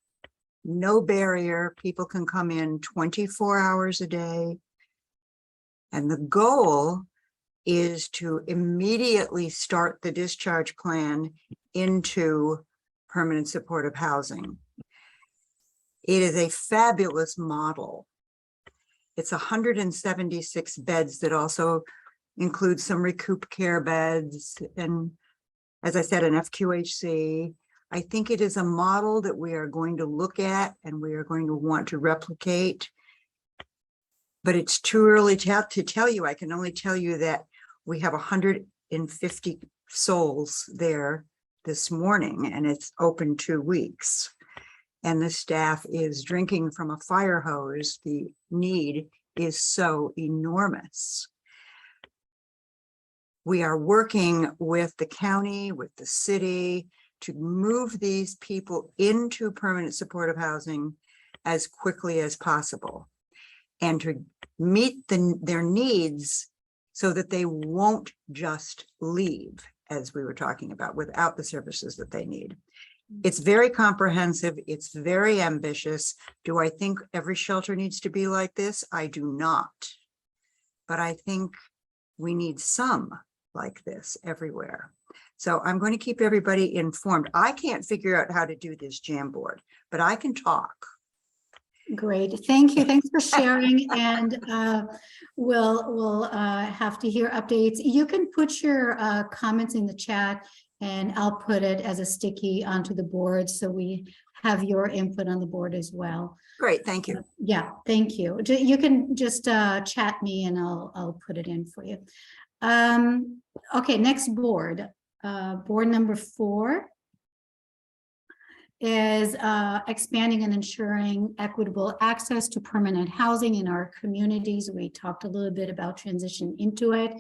no barrier. People can come in 24 hours a day. And the goal is to immediately start the discharge plan into permanent supportive housing. It is a fabulous model. It's 176 beds that also include some recoup care beds and as I said, an FQHC. I think it is a model that we are going to look at and we are going to want to replicate. But it's too early to tell you. I can only tell you that we have 150 souls there this morning, and it's open 2 weeks. And the staff is drinking from a fire hose. The need is so enormous. We are working with the county, with the city, to move these people into permanent supportive housing as quickly as possible and to meet their needs so that they won't just leave, as we were talking about, without the services that they need. It's very comprehensive. It's very ambitious. Do I think every shelter needs to be like this? I do not. But I think we need some like this everywhere. So I'm going to keep everybody informed. I can't figure out how to do this Jamboard, but I can talk. Great, thank you. Thanks for sharing. And we'll have to hear updates. You can put your comments in the chat and I'll put it as a sticky onto the board so we have your input on the board as well. Great, thank you. Yeah, thank you. You can just chat me and I'll put it in for you. Okay, next board. Board number 4 is expanding and ensuring equitable access to permanent housing in our communities. We talked a little bit about transition into it.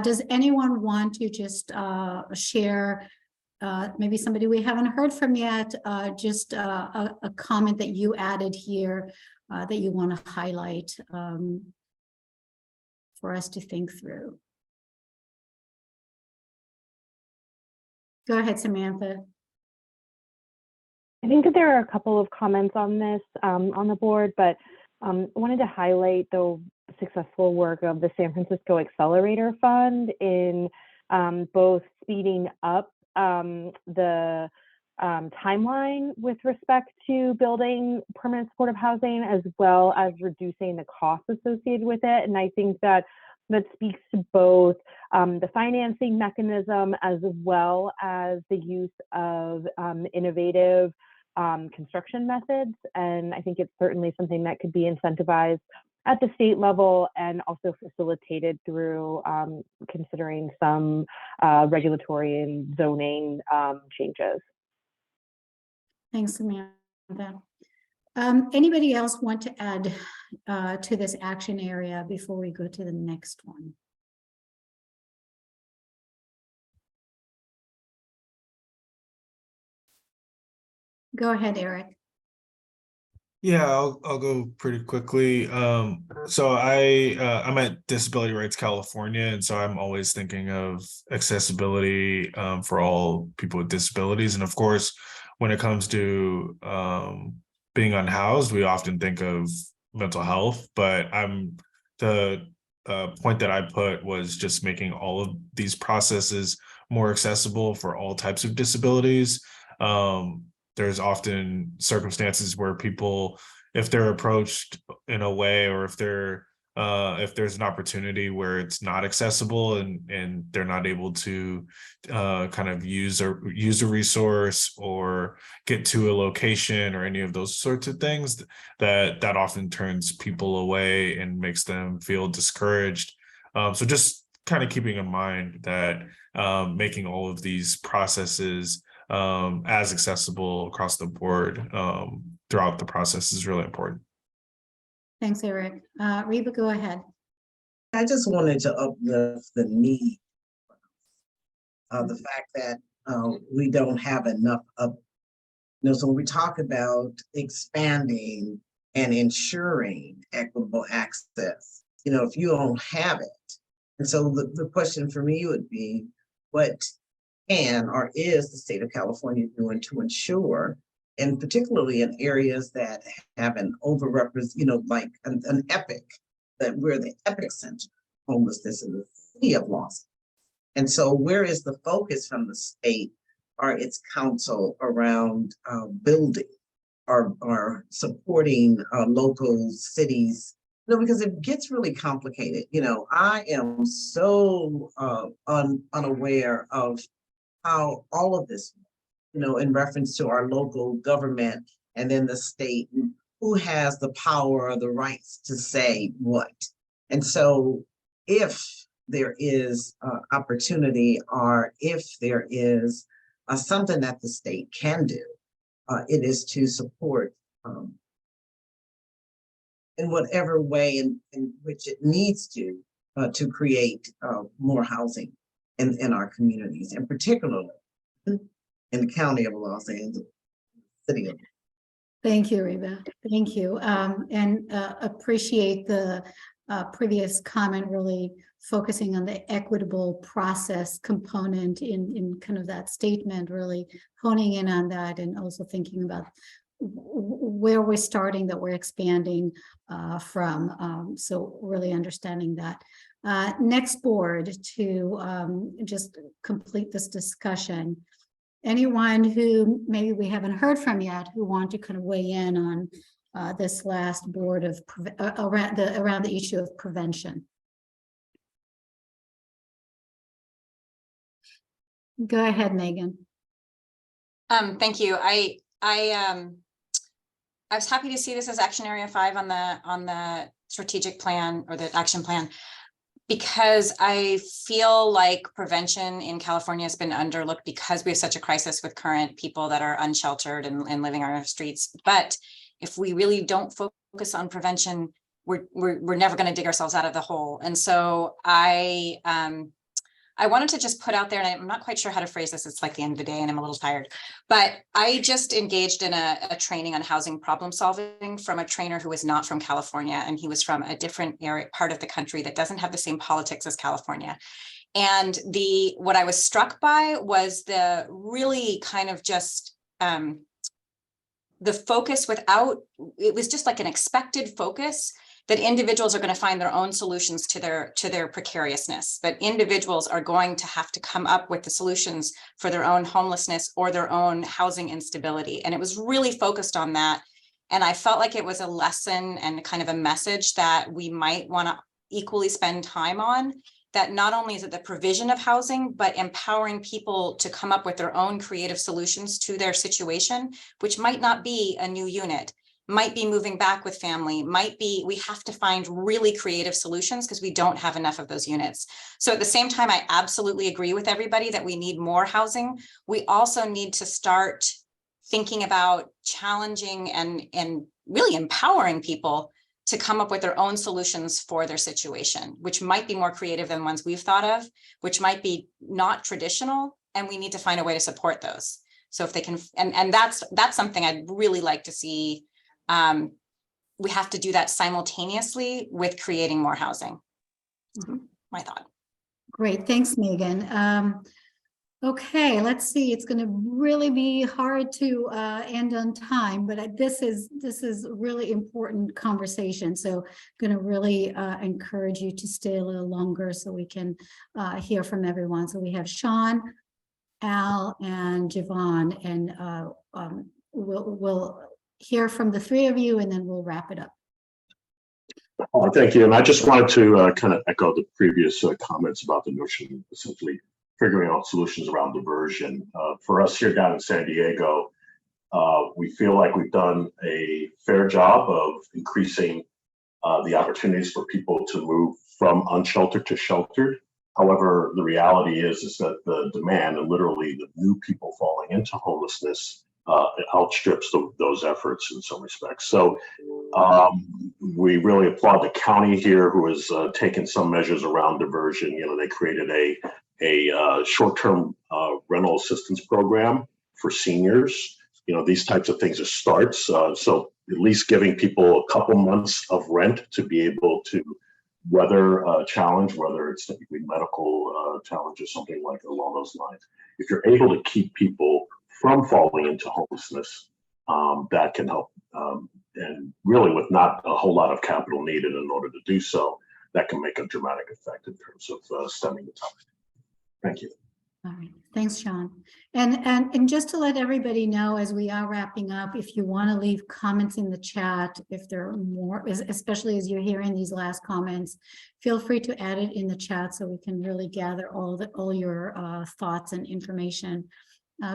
Does anyone want to just share, maybe somebody we haven't heard from yet, just a comment that you added here that you want to highlight for us to think through? Go ahead, Samantha. I think that there are a couple of comments on this on the board, but I wanted to highlight the successful work of the San Francisco Accelerator Fund in both speeding up the timeline with respect to building permanent supportive housing, as well as reducing the costs associated with it. And I think that speaks to both the financing mechanism as well as the use of innovative construction methods. And I think it's certainly something that could be incentivized at the state level and also facilitated through considering some regulatory and zoning changes. Thanks, Samantha. Anybody else want to add to this action area before we go to the next one? Go ahead, Eric. Yeah, I'll go pretty quickly. So I'm at Disability Rights California, and so I'm always thinking of accessibility for all people with disabilities. And of course, when it comes to being unhoused, we often think of mental health, but the point that I put was just making all of these processes more accessible for all types of disabilities. There's often circumstances where people, if they're approached in a way, or if there's an opportunity where it's not accessible and they're not able to kind of use a resource or get to a location or any of those sorts of things, that often turns people away and makes them feel discouraged. So just kind of keeping in mind that making all of these processes as accessible across the board throughout the process is really important. Thanks, Eric. Reba, go ahead. I just wanted to uplift the need, the fact that we don't have enough of, so when we talk about expanding and ensuring equitable access, if you don't have it. And so the question for me would be, what can or is the state of California doing to ensure, and particularly in areas that have an overrepresented, like an epic, that we're the epicenter of homelessness in the city of Los Angeles. And so where is the focus from the state or its council around building or supporting local cities? Because it gets really complicated. I am so unaware of how all of this, in reference to our local government and then the state, who has the power or the rights to say what. And so if there is opportunity, or if there is something that the state can do, it is to support in whatever way in which it needs to create more housing in our communities, and particularly in the county of Los Angeles, city of. Thank you, Reba. Thank you. And appreciate the previous comment, really focusing on the equitable process component in kind of that statement, really honing in on that, and also thinking about where we're starting, that we're expanding from. So really understanding that. Next board to just complete this discussion. Anyone who maybe we haven't heard from yet who want to kind of weigh in on this last board of around the issue of prevention. Go ahead, Megan. Thank you. I was happy to see this as action area 5 on the strategic plan or the action plan, because I feel like prevention in California has been underlooked because we have such a crisis with current people that are unsheltered and living on our streets. But if we really don't focus on prevention, we're never going to dig ourselves out of the hole. And so I wanted to just put out there, and I'm not quite sure how to phrase this. It's like the end of the day and I'm a little tired, but I just engaged in a training on housing problem solving from a trainer who was not from California. And he was from a different part of the country that doesn't have the same politics as California. And what I was struck by was the really kind of just the focus it was just like an expected focus that individuals are going to find their own solutions to their precariousness, that individuals are going to have to come up with the solutions for their own homelessness or their own housing instability. And it was really focused on that. And I felt like it was a lesson and kind of a message that we might want to equally spend time on, that not only is it the provision of housing, but empowering people to come up with their own creative solutions to their situation, which might not be a new unit, might be moving back with family, might be, we have to find really creative solutions because we don't have enough of those units. So at the same time, I absolutely agree with everybody that we need more housing. We also need to start thinking about challenging and really empowering people to come up with their own solutions for their situation, which might be more creative than ones we've thought of, which might be not traditional, and we need to find a way to support those. So if they can, and that's something I'd really like to see. We have to do that simultaneously with creating more housing. My thought. Great, thanks, Megan. Okay, let's see. It's going to really be hard to end on time, but this is a really important conversation. So I'm going to really encourage you to stay a little longer so we can hear from everyone. So we have Sean, Al, and Javon, and we'll hear from the three of you, and then we'll wrap it up. Thank you. And I just wanted to kind of echo the previous comments about the notion of simply figuring out solutions around diversion. For us here down in San Diego, we feel like we've done a fair job of increasing the opportunities for people to move from unsheltered to sheltered. However, the reality is that the demand and literally the new people falling into homelessness outstrips those efforts in some respects. So we really applaud the county here, who has taken some measures around diversion. You know, they created a short-term rental assistance program for seniors. You know, these types of things are starts. So at least giving people a couple months of rent to be able to weather a challenge, whether it's typically medical challenge or something like along those lines. If you're able to keep people from falling into homelessness, that can help. And really with not a whole lot of capital needed in order to do so, that can make a dramatic effect in terms of stemming the topic. Thank you. All right, thanks, Sean. And just to let everybody know, as we are wrapping up, if you want to leave comments in the chat, if there are more, especially as you're hearing these last comments, feel free to add it in the chat so we can really gather all your thoughts and information.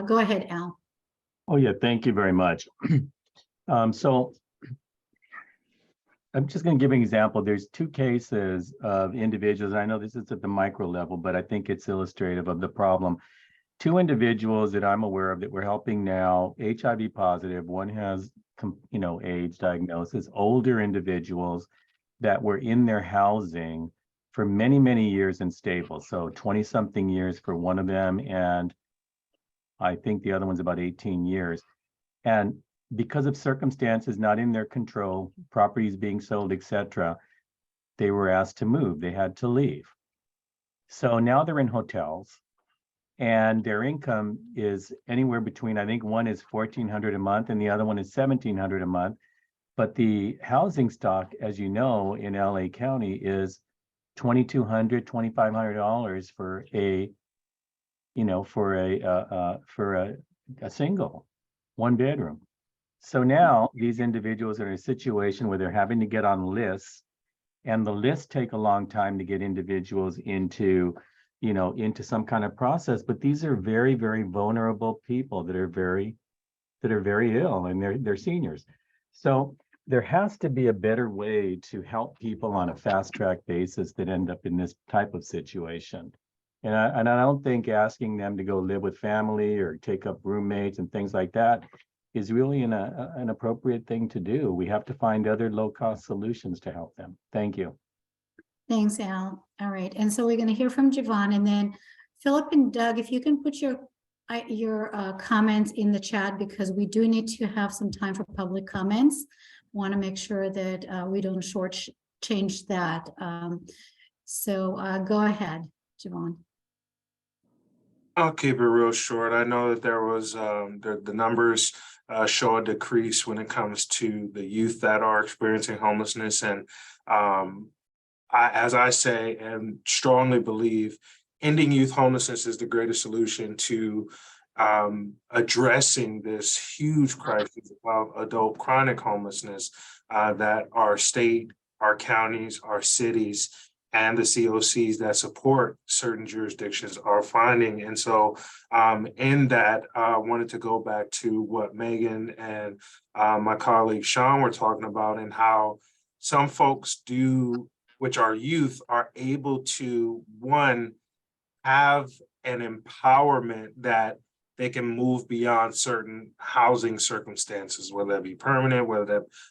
Go ahead, Al. Oh, yeah, thank you very much. So I'm just going to give an example. There's two cases of individuals. I know this is at the micro level, but I think it's illustrative of the problem. Two individuals that I'm aware of that we're helping now, HIV positive. One has, AIDS diagnosis, older individuals that were in their housing for many, many years and stable. So 20 something years for one of them. And I think the other one's about 18 years. And because of circumstances not in their control, properties being sold, etc., they were asked to move. They had to leave. So now they're in hotels, and their income is anywhere between, I think one is $1,400 a month and the other one is $1,700 a month. But the housing stock, as you know, in LA County is $2,200, $2,500 for a single 1 bedroom. So now these individuals are in a situation where they're having to get on lists, and the lists take a long time to get individuals into some kind of process. But these are very, very vulnerable people that are very ill, and they're seniors. So there has to be a better way to help people on a fast track basis that end up in this type of situation. And I don't think asking them to go live with family or take up roommates and things like that is really an appropriate thing to do. We have to find other low-cost solutions to help them. Thank you. Thanks, Al. All right, and so we're going to hear from Javon, and then Philip and Doug, if you can put your comments in the chat, because we do need to have some time for public comments. Want to make sure that we don't shortchange that. So go ahead, Javon. I'll keep it real short. I know that there was the numbers show a decrease when it comes to the youth that are experiencing homelessness. And as I say and strongly believe, ending youth homelessness is the greatest solution to addressing this huge crisis of adult chronic homelessness that our state, our counties, our cities, and the COCs that support certain jurisdictions are finding. And so in that, I wanted to go back to what Megan and my colleague Sean were talking about, and how some folks which are youth, are able to, one, have an empowerment that they can move beyond certain housing circumstances, whether that be permanent,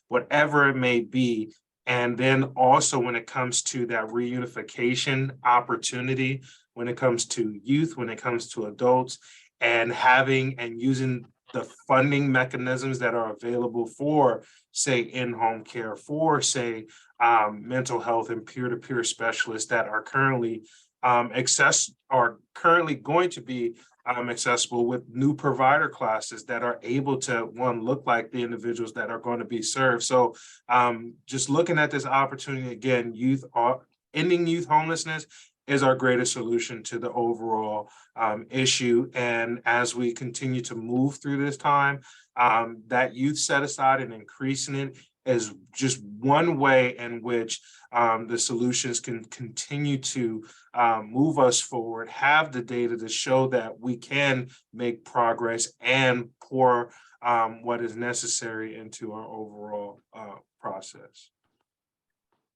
whatever it may be. And then also when it comes to that reunification opportunity, when it comes to youth, when it comes to adults, and having and using the funding mechanisms that are available for, say, in-home care, for, say, mental health and peer-to-peer specialists that are currently going to be accessible with new provider classes that are able to, one, look like the individuals that are going to be served. So just looking at this opportunity, again, ending youth homelessness is our greatest solution to the overall issue. And as we continue to move through this time, that youth set aside and increasing it is just one way in which the solutions can continue to move us forward, have the data to show that we can make progress and pour what is necessary into our overall process.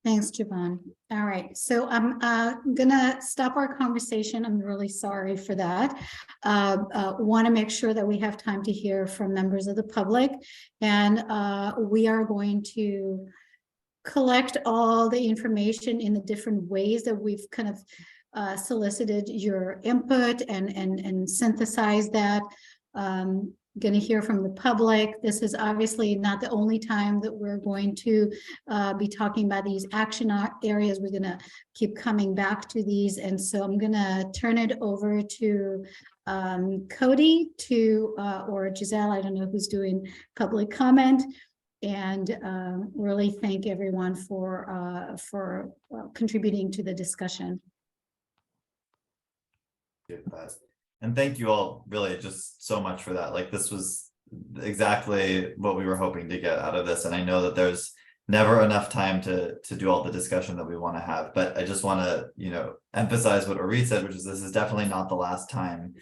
Thanks, Javon. All right, so I'm gonna stop our conversation. I'm really sorry for that. Want to make sure that we have time to hear from members of the public, and we are going to collect all the information in the different ways that we've kind of solicited your input and synthesize that. Going to hear from the public. This is obviously not the only time that we're going to be talking about these action areas. We're going to keep coming back to these. And so I'm going to turn it over to Cody or Giselle. I don't know who's doing public comment. And really thank everyone for contributing to the discussion. And thank you all really just so much for that. Like, this was exactly what we were hoping to get out of this. And I know that there's never enough time to do all the discussion that we want to have, but I just want to, you know, emphasize what Orit said, which is this is definitely not the last time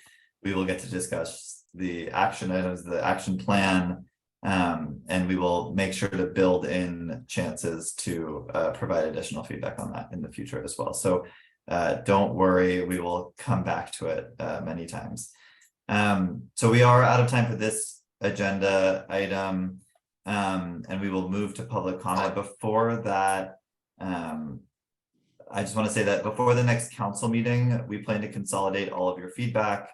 we will get to discuss the action items, the action plan, and we will make sure to build in chances to provide additional feedback on that in the future as well. So don't worry, we will come back to it many times. So we are out of time for this agenda item, and we will move to public comment. Before that, I just want to say that before the next council meeting, we plan to consolidate all of your feedback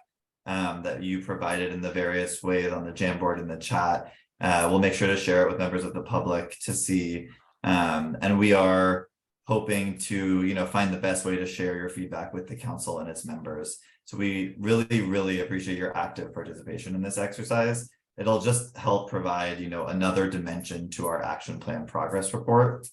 that you provided in the various ways on the Jamboard and the chat. We'll make sure to share it with members of the public to see, and we are hoping to, you know, find the best way to share your feedback with the council and its members. So we really appreciate your active participation in this exercise. It'll just help provide, you know, another dimension to our action plan progress report.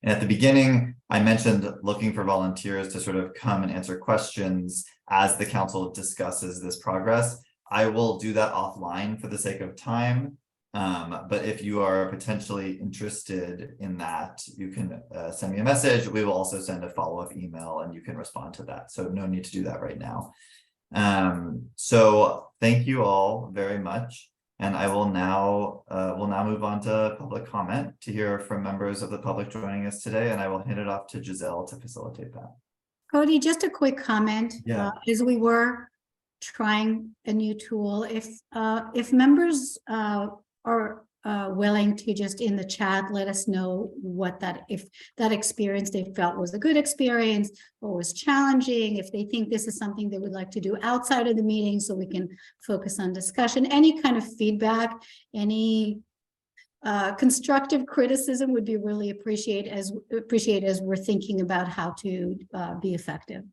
And at the beginning, I mentioned looking for volunteers to sort of come and answer questions as the council discusses this progress. I will do that offline for the sake of time. But if you are potentially interested in that, you can send me a message. We will also send a follow-up email and you can respond to that. So no need to do that right now. So thank you all very much. And I will now, we'll now move on to public comment to hear from members of the public joining us today. And I will hand it off to Giselle to facilitate that. Cody, just a quick comment. Yeah. As we were trying a new tool, if members are willing to just in the chat let us know what if that experience they felt was a good experience or was challenging, if they think this is something they would like to do outside of the meeting so we can focus on discussion, any kind of feedback, any constructive criticism would be really appreciated as we're thinking about how to be effective.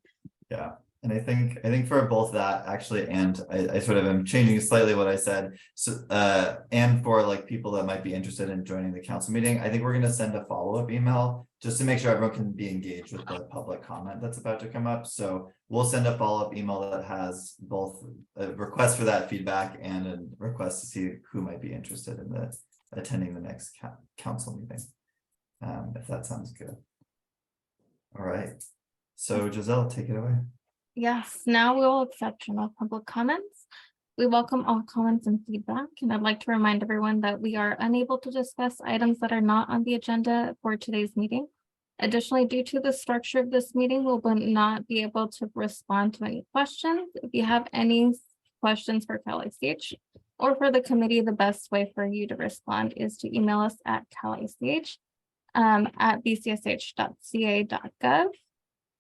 Yeah. And I think for both that actually, and I sort of am changing slightly what I said. So and for like people that might be interested in joining the council meeting, I think we're going to send a follow-up email just to make sure everyone can be engaged with the public comment that's about to come up. So we'll send a follow-up email that has both a request for that feedback and a request to see who might be interested in attending the next council meeting. If that sounds good. All right. So Giselle, take it away. Yes, now we will accept general public comments. We welcome all comments and feedback, and I'd like to remind everyone that we are unable to discuss items that are not on the agenda for today's meeting. Additionally, due to the structure of this meeting, we will not be able to respond to any questions. If you have any questions for Cal ICH or for the committee, the best way for you to respond is to email us at calich at bcsh.ca.gov.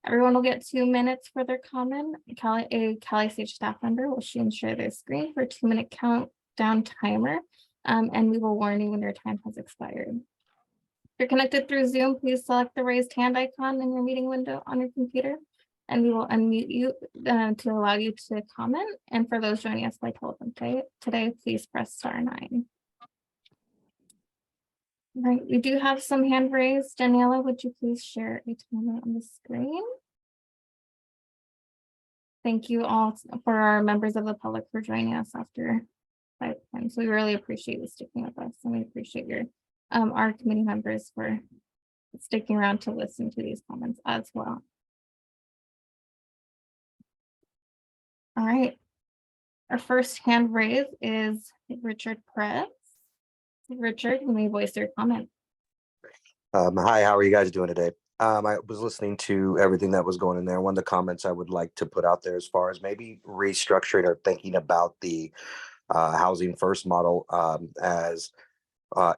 Everyone will get 2 minutes for their comment. A Cal ICH staff member will share their screen for a 2-minute countdown timer, and we will warn you when your time has expired. If you're connected through Zoom, please select the raised hand icon in your meeting window on your computer, and we will unmute you to allow you to comment. And for those joining us by telephone today, please press *9. Right, we do have some hand raised. Daniela, would you please share a timer on the screen? Thank you all for our members of the public for joining us after 5 times. We really appreciate you sticking with us, and we appreciate your our committee members for sticking around to listen to these comments as well. All right, our first hand raised is Richard Perez. Richard, you may voice your comment. Hi, how are you guys doing today? I was listening to everything that was going in there. One of the comments I would like to put out there as far as maybe restructuring or thinking about the housing first model, as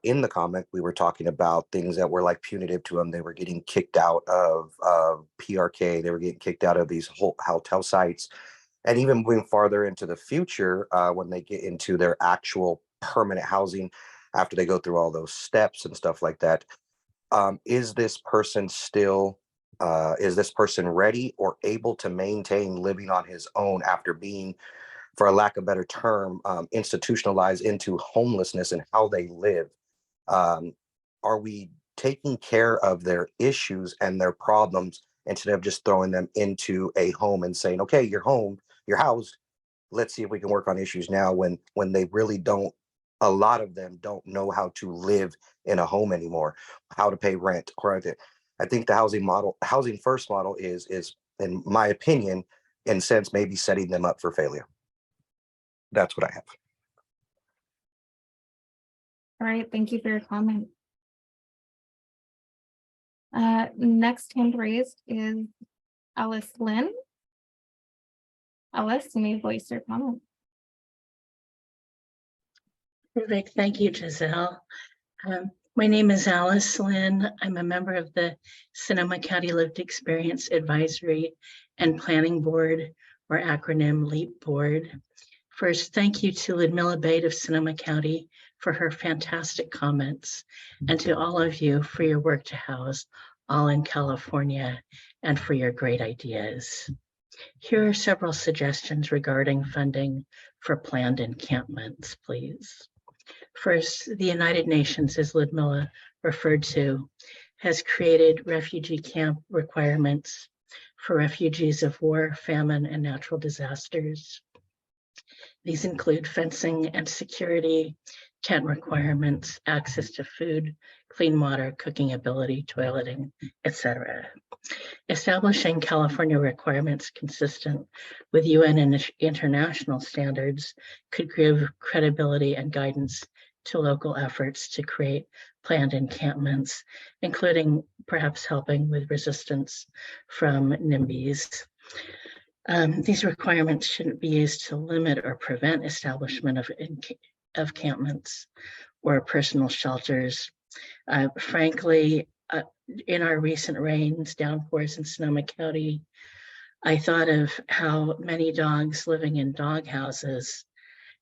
in the comment, we were talking about things that were like punitive to them. They were getting kicked out of PRK. They were getting kicked out of these whole hotel sites. And even moving farther into the future, when they get into their actual permanent housing, after they go through all those steps and stuff like that, is this person ready or able to maintain living on his own after being, for a lack of a better term, institutionalized into homelessness and how they live? Are we taking care of their issues and their problems instead of just throwing them into a home and saying, okay, you're home, you're housed, let's see if we can work on issues now when they really don't, a lot of them don't know how to live in a home anymore, how to pay rent. Or I think the housing first model is in my opinion, in sense, maybe setting them up for failure. That's what I have. All right, thank you for your comment. Next hand raised is Alice Lynn. Alice, you may voice your comment. Perfect. Thank you, Giselle. My name is Alice Lynn. I'm a member of the Sonoma County Lived Experience Advisory and Planning Board, or acronym LEAP Board. First, thank you to Ludmilla Bate of Sonoma County for her fantastic comments, and to all of you for your work to house all in California and for your great ideas. Here are several suggestions regarding funding for planned encampments, please. First, the United Nations, as Ludmilla referred to, has created refugee camp requirements for refugees of war, famine, and natural disasters. These include fencing and security, tent requirements, access to food, clean water, cooking ability, toileting, etc. Establishing California requirements consistent with UN and international standards could give credibility and guidance to local efforts to create planned encampments, including perhaps helping with resistance from NIMBYs. These requirements shouldn't be used to limit or prevent establishment of encampments or personal shelters. Frankly, in our recent rains, downpours in Sonoma County, I thought of how many dogs living in dog houses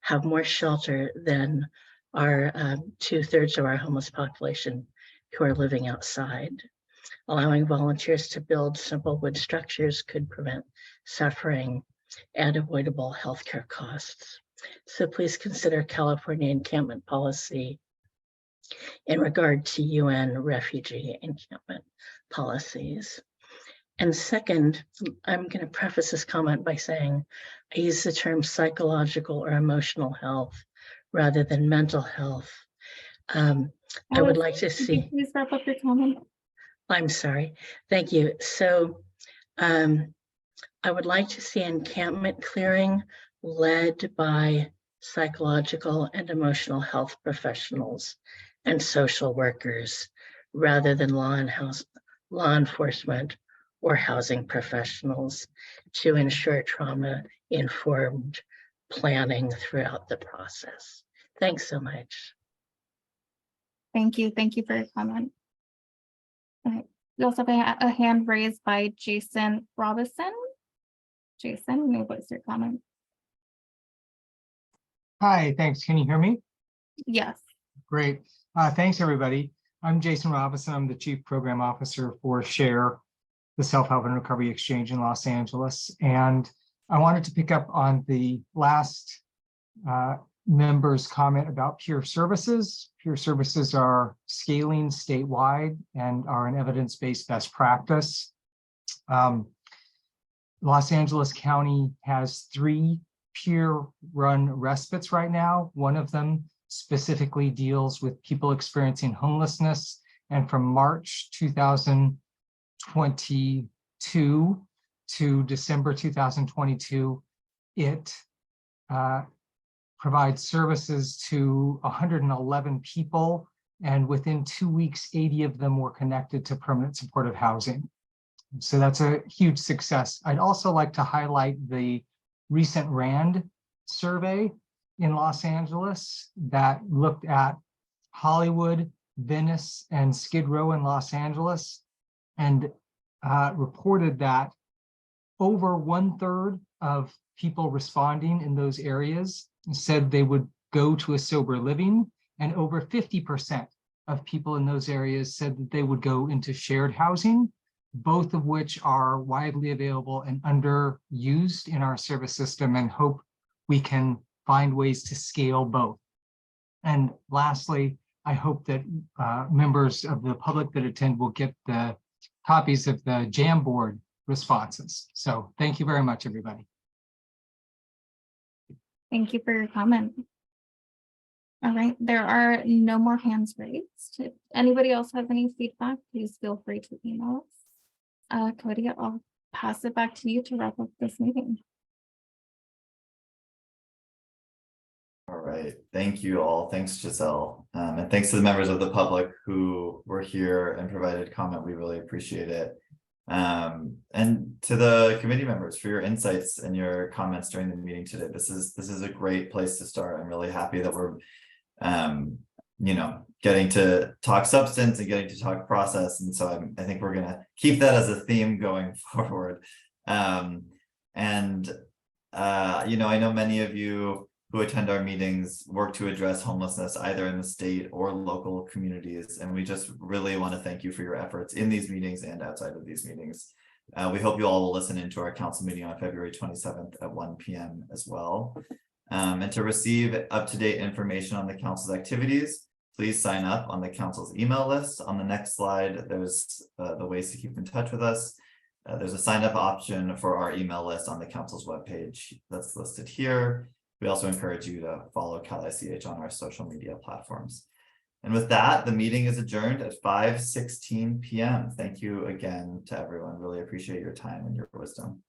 have more shelter than our 2/3 of our homeless population who are living outside. Allowing volunteers to build simple wood structures could prevent suffering and avoidable healthcare costs. So please consider California encampment policy in regard to UN refugee encampment policies. And second, I'm going to preface this comment by saying I use the term psychological or emotional health rather than mental health. I would like to see. Please wrap up your comment. I'm sorry. Thank you. So I would like to see encampment clearing led by psychological and emotional health professionals and social workers rather than law enforcement or housing professionals to ensure trauma-informed planning throughout the process. Thanks so much. Thank you. Thank you for your comment. All right. We also have a hand raised by Jason Robinson. Jason, you may voice your comment. Hi, thanks. Can you hear me? Yes. Great. Thanks, everybody. I'm Jason Robinson. I'm the Chief Program Officer for SHARE, the Self-Help and Recovery Exchange in Los Angeles. And I wanted to pick up on the last member's comment about peer services. Peer services are scaling statewide and are an evidence-based best practice. Los Angeles County has 3 peer-run respites right now. One of them specifically deals with people experiencing homelessness. And from March 2022 to December 2022, it provides services to 111 people. And within 2 weeks, 80 of them were connected to permanent supportive housing. So that's a huge success. I'd also like to highlight the recent RAND survey in Los Angeles that looked at Hollywood, Venice, and Skid Row in Los Angeles, and reported that over 1/3 of people responding in those areas said they would go to a sober living, and over 50% of people in those areas said that they would go into shared housing, both of which are widely available and underused in our service system, and hope we can find ways to scale both. And lastly, I hope that members of the public that attend will get the copies of the Jamboard responses. So thank you very much, everybody. Thank you for your comment. All right, there are no more hands raised. If anybody else has any feedback, please feel free to email us. Cody, I'll pass it back to you to wrap up this meeting. All right, thank you all. Thanks, Giselle. And thanks to the members of the public who were here and provided comment. We really appreciate it. And to the committee members for your insights and your comments during the meeting today. This is a great place to start. I'm really happy that we're you know, getting to talk substance and getting to talk process. And so I think we're gonna keep that as a theme going forward. You know, I know many of you who attend our meetings work to address homelessness either in the state or local communities. And we just really want to thank you for your efforts in these meetings and outside of these meetings. We hope you all will listen into our council meeting on February 27th at 1 p.m. as well. And to receive up-to-date information on the council's activities, please sign up on the council's email list. On the next slide, there's the ways to keep in touch with us. There's a sign up option for our email list on the council's webpage that's listed here. We also encourage you to follow Cal ICH on our social media platforms. And with that, the meeting is adjourned at 5:16 p.m. Thank you again to everyone. Really appreciate your time and your wisdom.